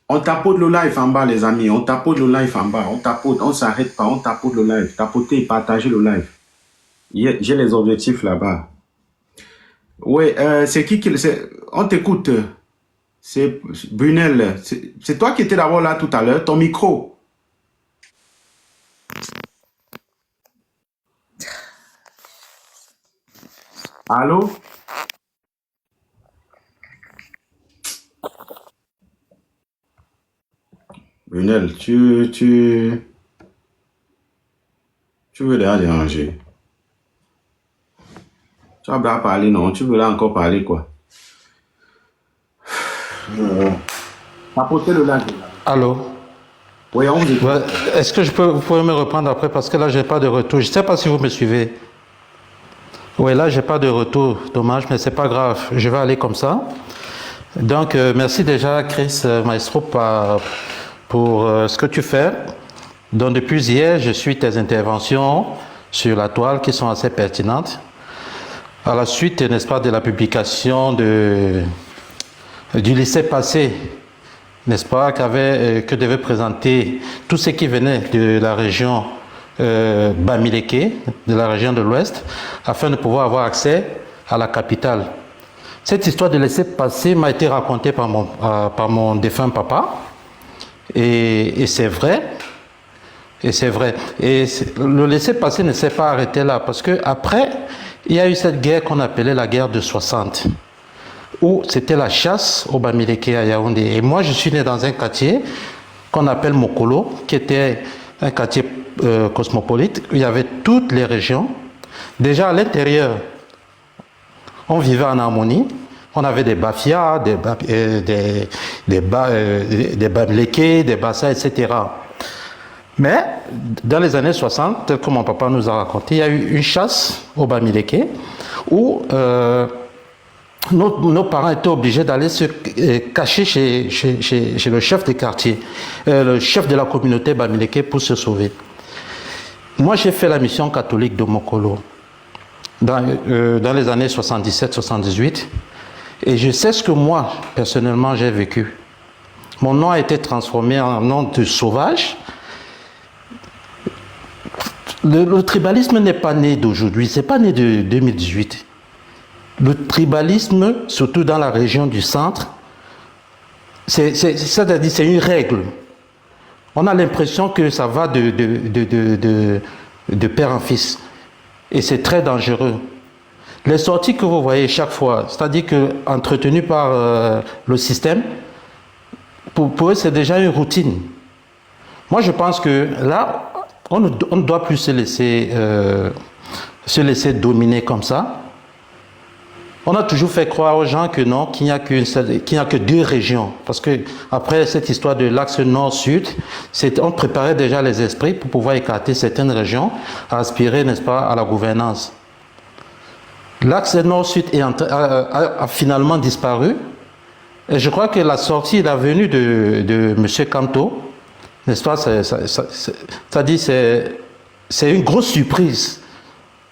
Speaker 2: On tapote le live en bas, les amis. On tapote le live en bas. On tapote, on s'arrête pas. On tapote le live. Tapotez et partagez le live. J'ai les objectifs là-bas. Oui, c'est qui on t'écoute. C'est Brunel. C'est toi qui étais d'abord là tout à l'heure. Ton micro. Allô? Brunel, tu veux déjà déranger. Tu vas pas parler, non? Tu veux là encore parler, quoi? Apportez le live.
Speaker 8: Allô?
Speaker 2: Oui, on vous écoute.
Speaker 8: Ouais, est-ce que vous pouvez me reprendre après parce que là, j'ai pas de retour. Je ne sais pas si vous me suivez. Oui, là, j'ai pas de retour. Dommage, mais c'est pas grave. Je vais aller comme ça. Donc, merci déjà, Chris Maestro, pour ce que tu fais. Donc, depuis hier, je suis tes interventions sur la toile qui sont assez pertinentes. À la suite, n'est-ce pas, de la publication du laissez-passer, n'est-ce pas, que devait présenter tous ceux qui venaient de la région Bamileke, de la région de l'Ouest, afin de pouvoir avoir accès à la capitale. Cette histoire de laisser-passer m'a été racontée par mon défunt papa, et c'est vrai. Et c'est vrai. Et le laisser-passer ne s'est pas arrêté là, parce que après, il y a eu cette guerre qu'on appelait la guerre de 60, où c'était la chasse au Bamileke à Yaoundé. Et moi, je suis né dans un quartier qu'on appelle Mokolo, qui était un quartier cosmopolite, où il y avait toutes les régions. Déjà à l'intérieur, on vivait en harmonie. On avait des Bafia, des Bamileke, des Bassa, etc. Mais dans les années 60, tel que mon papa nous a raconté, il y a eu une chasse au Bamileke où nos parents étaient obligés d'aller se cacher chez le chef de quartier, le chef de la communauté Bamileke, pour se sauver. Moi, j'ai fait la mission catholique de Mokolo dans les années 77-78 et je sais ce que moi, personnellement, j'ai vécu. Mon nom a été transformé en nom de sauvage. Le tribalisme n'est pas né d'aujourd'hui, c'est pas né de 2018. Le tribalisme, surtout dans la région du centre, c'est-à-dire c'est une règle. On a l'impression que ça va de père en fils. Et c'est très dangereux. Les sorties que vous voyez chaque fois, c'est-à-dire que entretenues par le système, pour eux c'est déjà une routine. Moi je pense que là, on ne doit plus se laisser dominer comme ça. On a toujours fait croire aux gens que non, qu'il n'y a que deux régions. Parce que après cette histoire de l'axe nord-sud, on préparait déjà les esprits pour pouvoir écarter certaines régions, aspirer, n'est-ce pas, à la gouvernance. L'axe nord-sud a finalement disparu. Et je crois que la sortie, la venue de M. Kamto, n'est-ce pas, c'est une grosse surprise.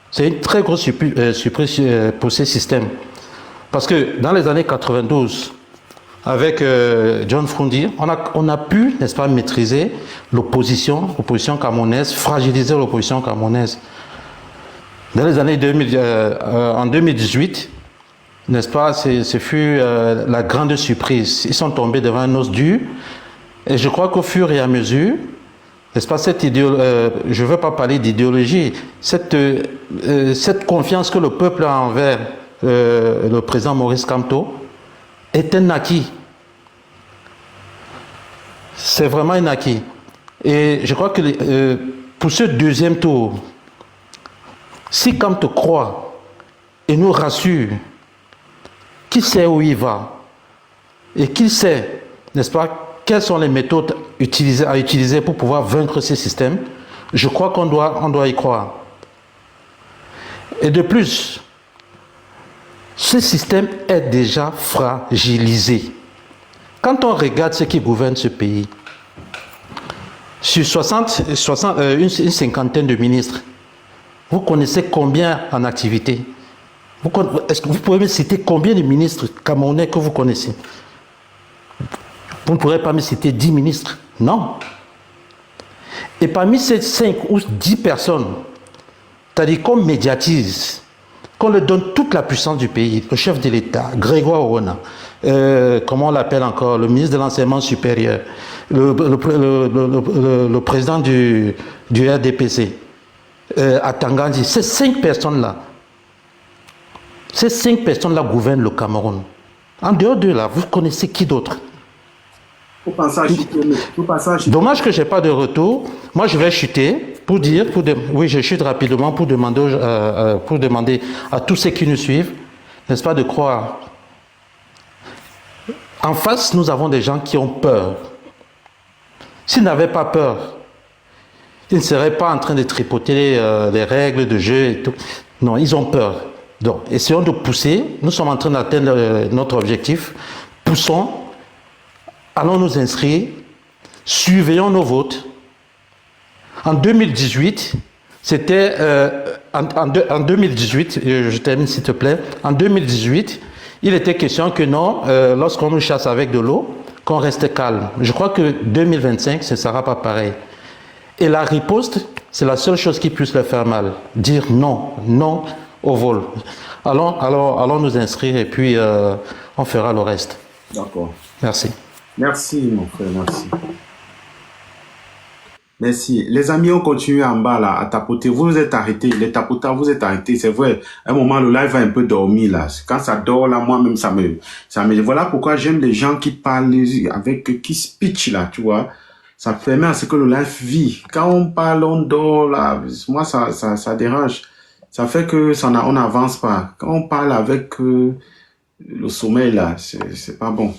Speaker 8: C'est une très grosse surprise pour ces systèmes. Parce que dans les années 92, avec John Froundi, on a pu, n'est-ce pas, maîtriser l'opposition camerounaise, fragiliser l'opposition camerounaise. Dans les années en 2018, n'est-ce pas, ce fut la grande surprise. Ils sont tombés devant un os dur. Et je crois qu'au fur et à mesure, n'est-ce pas, je ne veux pas parler d'idéologie, cette confiance que le peuple a envers le président Maurice Kamto est un acquis. C'est vraiment un acquis. Et je crois que pour ce deuxième tour, si Kamto croit et nous rassure qu'il sait où il va et qu'il sait, n'est-ce pas, quelles sont les méthodes à utiliser pour pouvoir vaincre ces systèmes, je crois qu'on doit y croire. Et de plus, ce système est déjà fragilisé. Quand on regarde ce qui gouverne ce pays, sur une cinquantaine de ministres, vous connaissez combien en activité? Est-ce que vous pouvez me citer combien de ministres camerounais que vous connaissez? Vous ne pourrez pas me citer 10 ministres. Non. Et parmi ces 5 ou 10 personnes, c'est-à-dire qu'on médiatise, qu'on leur donne toute la puissance du pays, le chef de l'État, Grégoire Orona, comment on l'appelle encore, le ministre de l'Enseignement supérieur, le président du RDPC, Atangandi, ces 5 personnes-là gouvernent le Cameroun. En dehors d'eux, là, vous connaissez qui d'autre? Dommage que je n'ai pas de retour. Moi, je vais chuter oui, je chute rapidement pour demander à tous ceux qui nous suivent, n'est-ce pas, de croire. En face, nous avons des gens qui ont peur. S'ils n'avaient pas peur, ils ne seraient pas en train de tripoter les règles de jeu et tout. Non, ils ont peur. Donc, essayons de pousser. Nous sommes en train d'atteindre notre objectif. Poussons. Allons nous inscrire. Surveillons nos votes. En 2018, c'était... en 2018, je termine s'il te plaît. En 2018, il était question que non, lorsqu'on nous chasse avec de l'eau, qu'on reste calme. Je crois que 2025, ce ne sera pas pareil. Et la riposte, c'est la seule chose qui puisse leur faire mal. Dire non, non au vol. Allons nous inscrire et puis on fera le reste.
Speaker 2: D'accord.
Speaker 8: Merci.
Speaker 2: Merci, mon frère, merci. Merci. Les amis, on continue en bas là à tapoter. Vous vous êtes arrêtés. Les tapoteurs, vous êtes arrêtés. C'est vrai. À un moment, le live va un peu dormir là. Quand ça dort là, moi-même, ça me. Voilà pourquoi j'aime les gens qui parlent qui speech là, tu vois. Ça permet à ce que le live vit. Quand on parle, on dort là. Moi, ça dérange. Ça fait que on n'avance pas. Quand on parle avec le sommeil là, c'est pas bon.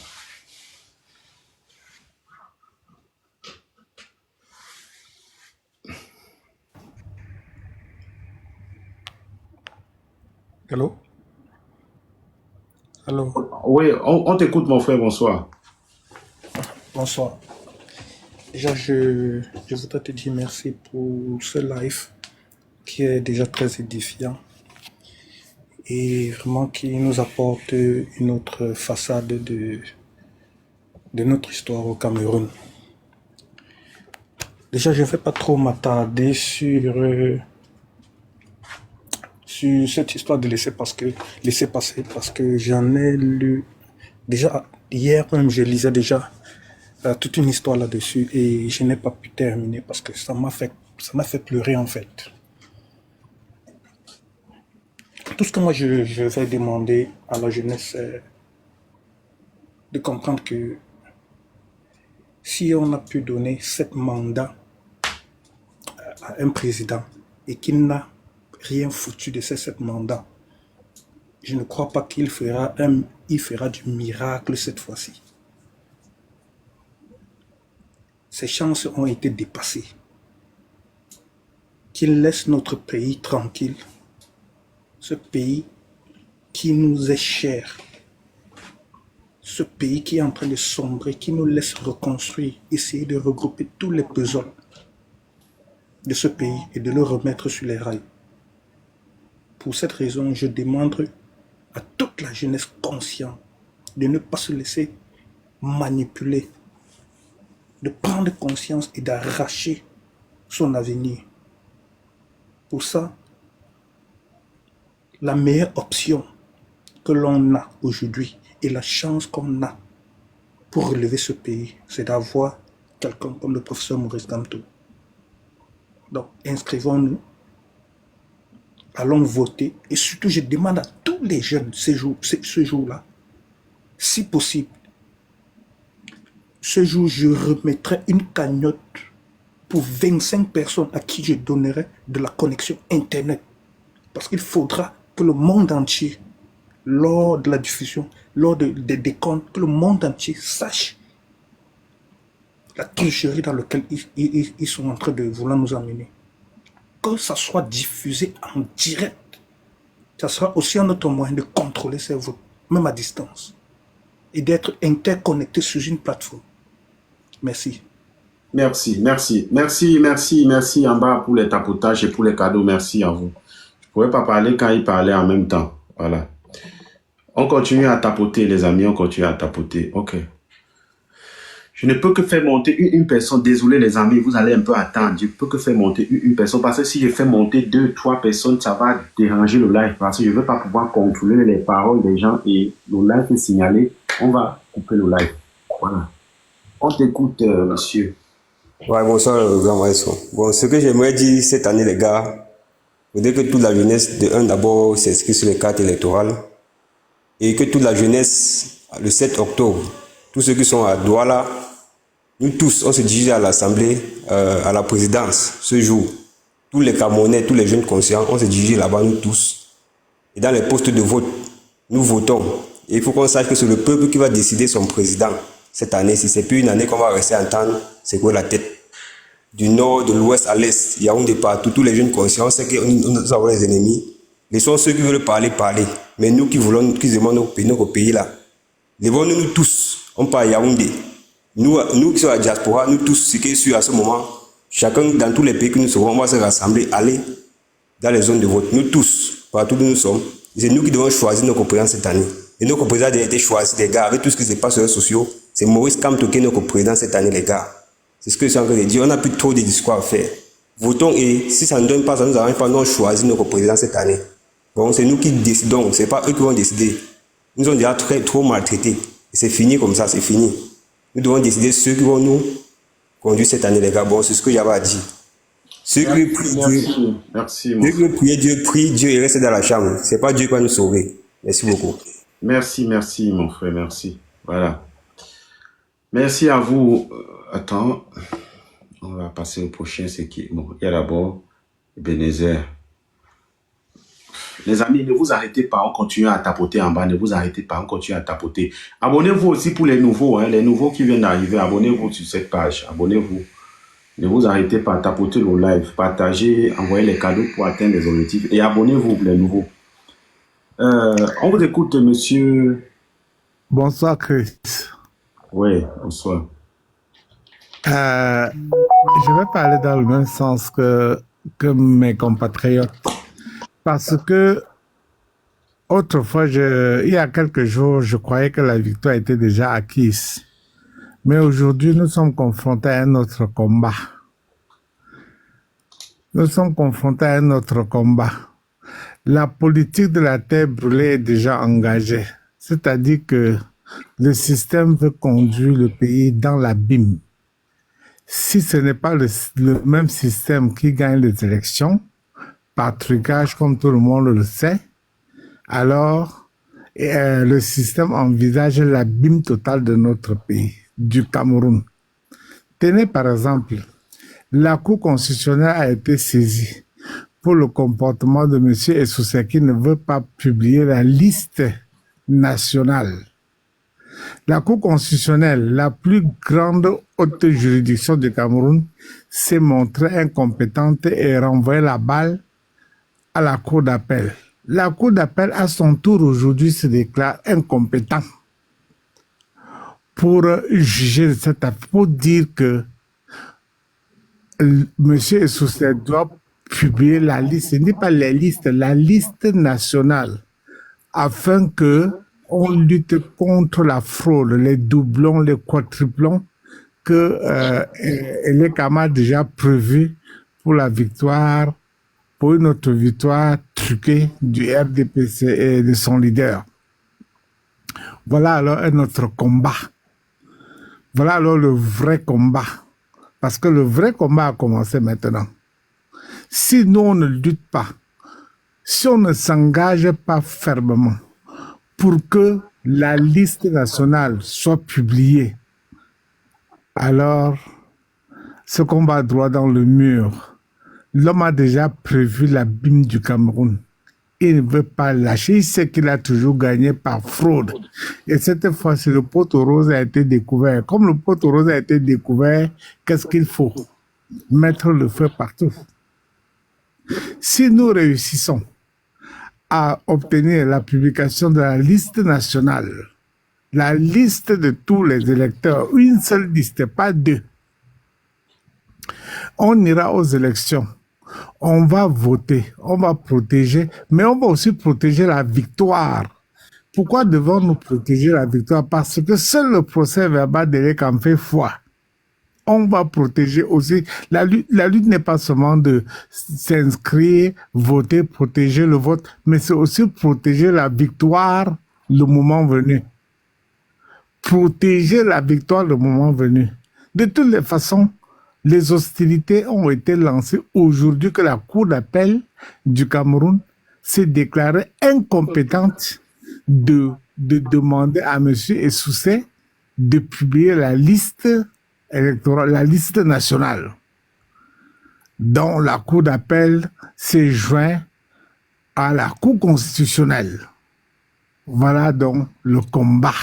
Speaker 7: Allô? Allô?
Speaker 2: Oui, on t'écoute, mon frère, bonsoir.
Speaker 7: Bonsoir. Déjà, je voudrais te dire merci pour ce live qui est déjà très édifiant et vraiment qui nous apporte une autre façade de notre histoire au Cameroun. Déjà, je ne vais pas trop m'attarder sur cette histoire de laisser passer parce que j'en ai lu déjà hier même, je lisais déjà toute une histoire là-dessus et je n'ai pas pu terminer parce que ça m'a fait pleurer en fait. Tout ce que moi je vais demander à la jeunesse, c'est de comprendre que si on a pu donner 7 mandats à un président et qu'il n'a rien foutu de ces 7 mandats, je ne crois pas qu'il fera du miracle cette fois-ci. Ses chances ont été dépassées. Qu'il laisse notre pays tranquille, ce pays qui nous est cher, ce pays qui est en train de sombrer, qui nous laisse reconstruire, essayer de regrouper tous les besoins de ce pays et de le remettre sur les rails. Pour cette raison, je demande à toute la jeunesse consciente de ne pas se laisser manipuler, de prendre conscience et d'arracher son avenir. Pour ça, la meilleure option que l'on a aujourd'hui et la chance qu'on a pour relever ce pays, c'est d'avoir quelqu'un comme le professeur Maurice Kamto. Donc, inscrivons-nous, allons voter et surtout, je demande à tous les jeunes ce jour-là, si possible, ce jour, je remettrai une cagnotte pour 25 personnes à qui je donnerai de la connexion Internet. Parce qu'il faudra que le monde entier, lors de la diffusion, lors des décomptes, que le monde entier sache la tricherie dans laquelle ils sont en train de vouloir nous amener. Que ça soit diffusé en direct
Speaker 9: ça sera aussi un autre moyen de contrôler ces votes, même à distance, et d'être interconnecté sur une plateforme. Merci.
Speaker 2: Merci, merci, merci, merci, merci Amba pour les tapotages et pour les cadeaux. Merci à vous. Je ne pouvais pas parler quand il parlait en même temps. Voilà. On continue à tapoter, les amis, on continue à tapoter. Ok. Je ne peux que faire monter une personne. Désolé, les amis, vous allez un peu attendre. Je ne peux que faire monter une personne parce que si je fais monter 2, 3 personnes, ça va déranger le live parce que je ne vais pas pouvoir contrôler les paroles des gens et le live est signalé. On va couper le live. Voilà. On t'écoute, monsieur.
Speaker 10: Ouais, bonsoir, grand maestro. Bon, ce que j'aimerais dire cette année, les gars, il faudrait que toute la jeunesse, d'abord, s'inscrit sur les cartes électorales et que toute la jeunesse, le 7 octobre, tous ceux qui sont à Douala, nous tous, on se dirige à l'Assemblée, à la présidence, ce jour. Tous les Camerounais, tous les jeunes conscients, on se dirige là-bas, nous tous. Et dans les postes de vote, nous votons. Et il faut qu'on sache que c'est le peuple qui va décider son président. Cette année, si c'est plus une année qu'on va rester entendre, c'est quoi la tête. Du nord, de l'ouest à l'est, il y a un de partout, tous les jeunes conscients, c'est que nous avons les ennemis. Laissons ceux qui veulent parler. Mais nous qui voulons, qui aimons notre pays là, levons-nous tous, on part à Yaoundé. Nous qui sommes à la diaspora, nous tous, ce qui est sûr à ce moment, chacun dans tous les pays que nous serons, on va se rassembler, aller dans les zones de vote. Nous tous, partout où nous sommes, c'est nous qui devons choisir nos présidents cette année. Et nos présidents ont été choisis, les gars, avec tout ce qui se passe sur les réseaux sociaux. C'est Maurice Kamto qui est notre président cette année, les gars. C'est ce que je suis en train de dire. On n'a plus trop de discours à faire. Votons et si ça ne donne pas, ça nous arrange pas, nous choisir notre président cette année. Bon, c'est nous qui décidons, c'est pas eux qui vont décider. Ils nous ont déjà trop maltraités. Et c'est fini comme ça, c'est fini. Nous devons décider ceux qui vont nous conduire cette année, les gars. Bon, c'est ce que j'avais à dire. Ceux qui prient Dieu, ceux qui prient Dieu, prie Dieu et reste dans la chambre. C'est pas Dieu qui va nous sauver. Merci beaucoup.
Speaker 2: Merci, merci, mon frère, merci. Voilà. Merci à vous. Attends, on va passer au prochain. C'est qui? Bon, il y a d'abord Ebenezer. Les amis, ne vous arrêtez pas, on continue à tapoter en bas. Ne vous arrêtez pas, on continue à tapoter. Abonnez-vous aussi pour les nouveaux, les nouveaux qui viennent d'arriver. Abonnez-vous sur cette page. Abonnez-vous. Ne vous arrêtez pas, tapotez le live, partagez, envoyez les cadeaux pour atteindre les objectifs. Et abonnez-vous, les nouveaux. On vous écoute, monsieur.
Speaker 11: Bonsoir, Chris.
Speaker 2: Oui, bonsoir.
Speaker 11: Je vais parler dans le même sens que mes compatriotes. Parce que autrefois, il y a quelques jours, je croyais que la victoire était déjà acquise. Mais aujourd'hui, nous sommes confrontés à un autre combat. Nous sommes confrontés à un autre combat. La politique de la terre brûlée est déjà engagée. C'est-à-dire que le système veut conduire le pays dans l'abîme. Si ce n'est pas le même système qui gagne les élections, par trucage comme tout le monde le sait, alors le système envisage l'abîme total de notre pays, du Cameroun. Tenez par exemple, la Cour constitutionnelle a été saisie pour le comportement de M. Essoussé qui ne veut pas publier la liste nationale. La Cour constitutionnelle, la plus grande haute juridiction du Cameroun, s'est montrée incompétente et renvoyé la balle à la Cour d'appel. La Cour d'appel, à son tour, aujourd'hui, se déclare incompétent pour juger de cette affaire, pour dire que M. Essoussé doit publier la liste, ce n'est pas les listes, la liste nationale, afin que on lutte contre la fraude, les doublons, les quadruplons que les camarades déjà prévus pour la victoire, pour une autre victoire truquée du RDPC et de son leader. Voilà alors un autre combat. Voilà alors le vrai combat. Parce que le vrai combat a commencé maintenant. Si nous on ne lutte pas, si on ne s'engage pas fermement pour que la liste nationale soit publiée, alors ce combat droit dans le mur. L'homme a déjà prévu l'abîme du Cameroun. Il ne veut pas lâcher. Il sait qu'il a toujours gagné par fraude. Et cette fois-ci, le pot au rose a été découvert. Comme le pot au rose a été découvert, qu'est-ce qu'il faut? Mettre le feu partout. Si nous réussissons à obtenir la publication de la liste nationale, la liste de tous les électeurs, une seule liste, pas deux. On ira aux élections, on va voter, on va protéger, mais on va aussi protéger la victoire. Pourquoi devons-nous protéger la victoire? Parce que seul le procès verbal d'Éric en fait foi. On va protéger aussi. La lutte n'est pas seulement de s'inscrire, voter, protéger le vote, mais c'est aussi protéger la victoire le moment venu. Protéger la victoire le moment venu. De toutes les façons, les hostilités ont été lancées aujourd'hui que la Cour d'appel du Cameroun s'est déclarée incompétente de demander à M. Essoussé de publier la liste électorale, la liste nationale, dont la Cour d'appel s'est jointe à la Cour constitutionnelle. Voilà donc le combat.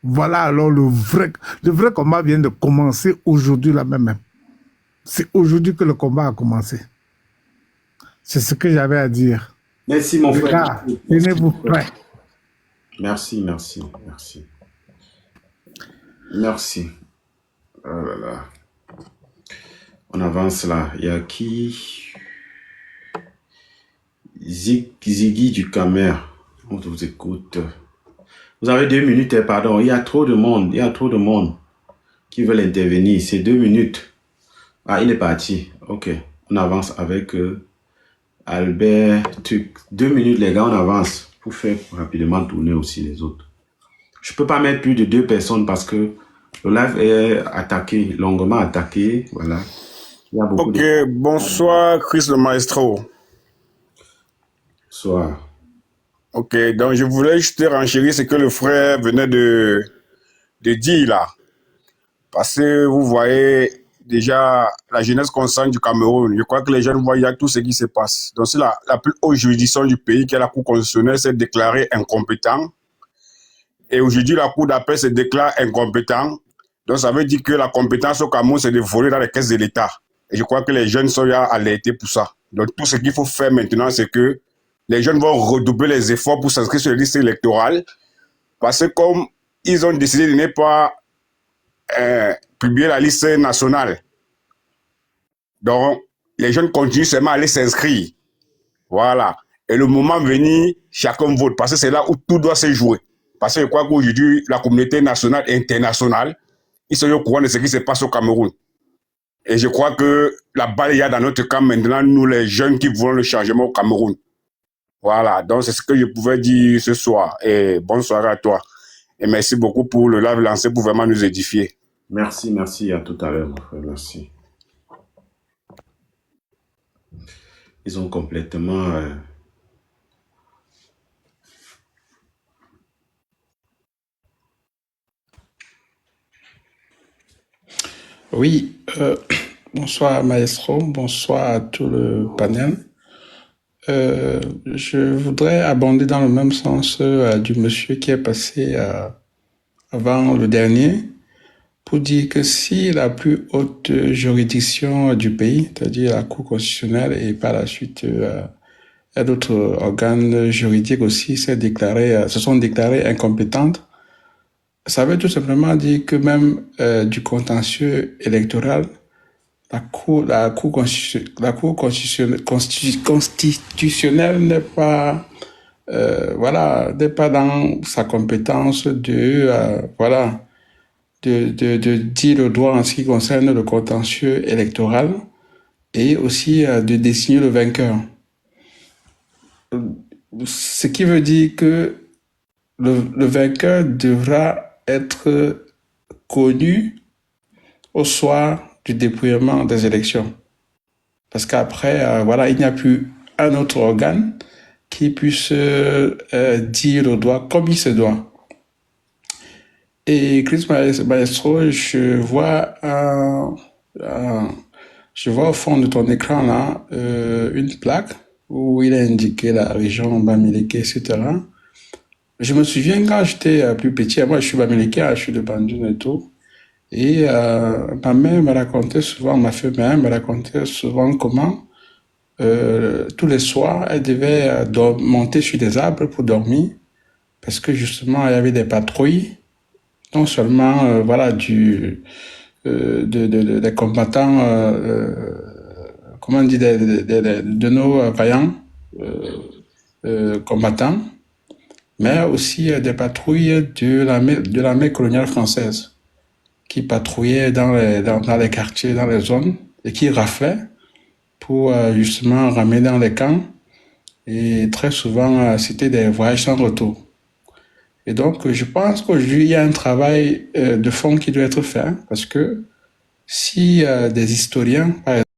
Speaker 11: Voilà alors le vrai combat vient de commencer aujourd'hui là même. C'est aujourd'hui que le combat a commencé. C'est ce que j'avais à dire.
Speaker 2: Merci mon frère.
Speaker 11: Tenez-vous prêts.
Speaker 2: Merci. Merci. Oh là là. On avance là. Il y a qui? Ziggy du Camer. On vous écoute. Vous avez 2 minutes, pardon. Il y a trop de monde. Il y a trop de monde qui veulent intervenir. C'est 2 minutes. Ah, il est parti. Ok. On avance avec Albert Tuc. 2 minutes, les gars, on avance pour faire rapidement tourner aussi les autres. Je peux pas mettre plus de 2 personnes parce que le live est attaqué, longuement attaqué. Voilà. Il y a beaucoup
Speaker 12: bonsoir Chris le maestro.
Speaker 2: Bonsoir.
Speaker 12: Ok, donc je voulais juste renchérir ce que le frère venait de dire là. Parce que vous voyez déjà la jeunesse consciente du Cameroun. Je crois que les jeunes voient tout ce qui se passe. Donc c'est la plus haute juridiction du pays, qui est la Cour constitutionnelle, s'est déclarée incompétent. Et aujourd'hui, la Cour d'appel se déclare incompétent. Donc ça veut dire que la compétence au Cameroun, c'est de voler dans les caisses de l'État. Et je crois que les jeunes sont alertés pour ça. Donc tout ce qu'il faut faire maintenant, c'est que les jeunes vont redoubler les efforts pour s'inscrire sur les listes électorales. Parce que comme ils ont décidé de ne pas publier la liste nationale, donc les jeunes continuent seulement à aller s'inscrire. Voilà. Et le moment venu, chacun vote. Parce que c'est là où tout doit se jouer. Parce que je crois qu'aujourd'hui, la communauté nationale et internationale, ils sont au courant de ce qui se passe au Cameroun. Et je crois que la balle est dans notre camp maintenant, nous les jeunes qui voulons le changement au Cameroun. Voilà, donc c'est ce que je pouvais dire ce soir. Et bonne soirée à toi. Et merci beaucoup pour le live lancé pour vraiment nous édifier.
Speaker 2: Merci, à tout à l'heure, mon frère, merci. Ils ont complètement...
Speaker 13: Oui, bonsoir Maestro, bonsoir à tout le panel. Je voudrais abonder dans le même sens du monsieur qui est passé avant le dernier pour dire que si la plus haute juridiction du pays, c'est-à-dire la Cour constitutionnelle et par la suite d'autres organes juridiques aussi se sont déclarées incompétentes, ça veut tout simplement dire que même du contentieux électoral, la Cour constitutionnelle n'est pas, n'est pas dans sa compétence de dire le droit en ce qui concerne le contentieux électoral et aussi de désigner le vainqueur. Ce qui veut dire que le vainqueur devra être connu au soir du dépouillement des élections. Parce qu'après, il n'y a plus un autre organe qui puisse dire le droit comme il se doit. Et Chris Maestro, je vois au fond de ton écran là une plaque où il est indiqué la région Bamileke, etc. Je me souviens quand j'étais plus petit, moi je suis Bamileke, je suis de Bandung et tout. Et ma mère me racontait souvent, ma femme me racontait souvent comment tous les soirs, elles devaient monter sur des arbres pour dormir, parce que justement, il y avait des patrouilles, non seulement voilà, des combattants, comment on dit, de nos vaillants combattants, mais aussi des patrouilles de l'armée coloniale française qui patrouillaient dans les quartiers, dans les zones, et qui raflaient pour justement ramener dans les camps. Et très souvent, c'était des voyages sans retour. Et donc, je pense qu'aujourd'hui, il y a un travail de fond qui doit être fait, parce que si des historiens, par exemple,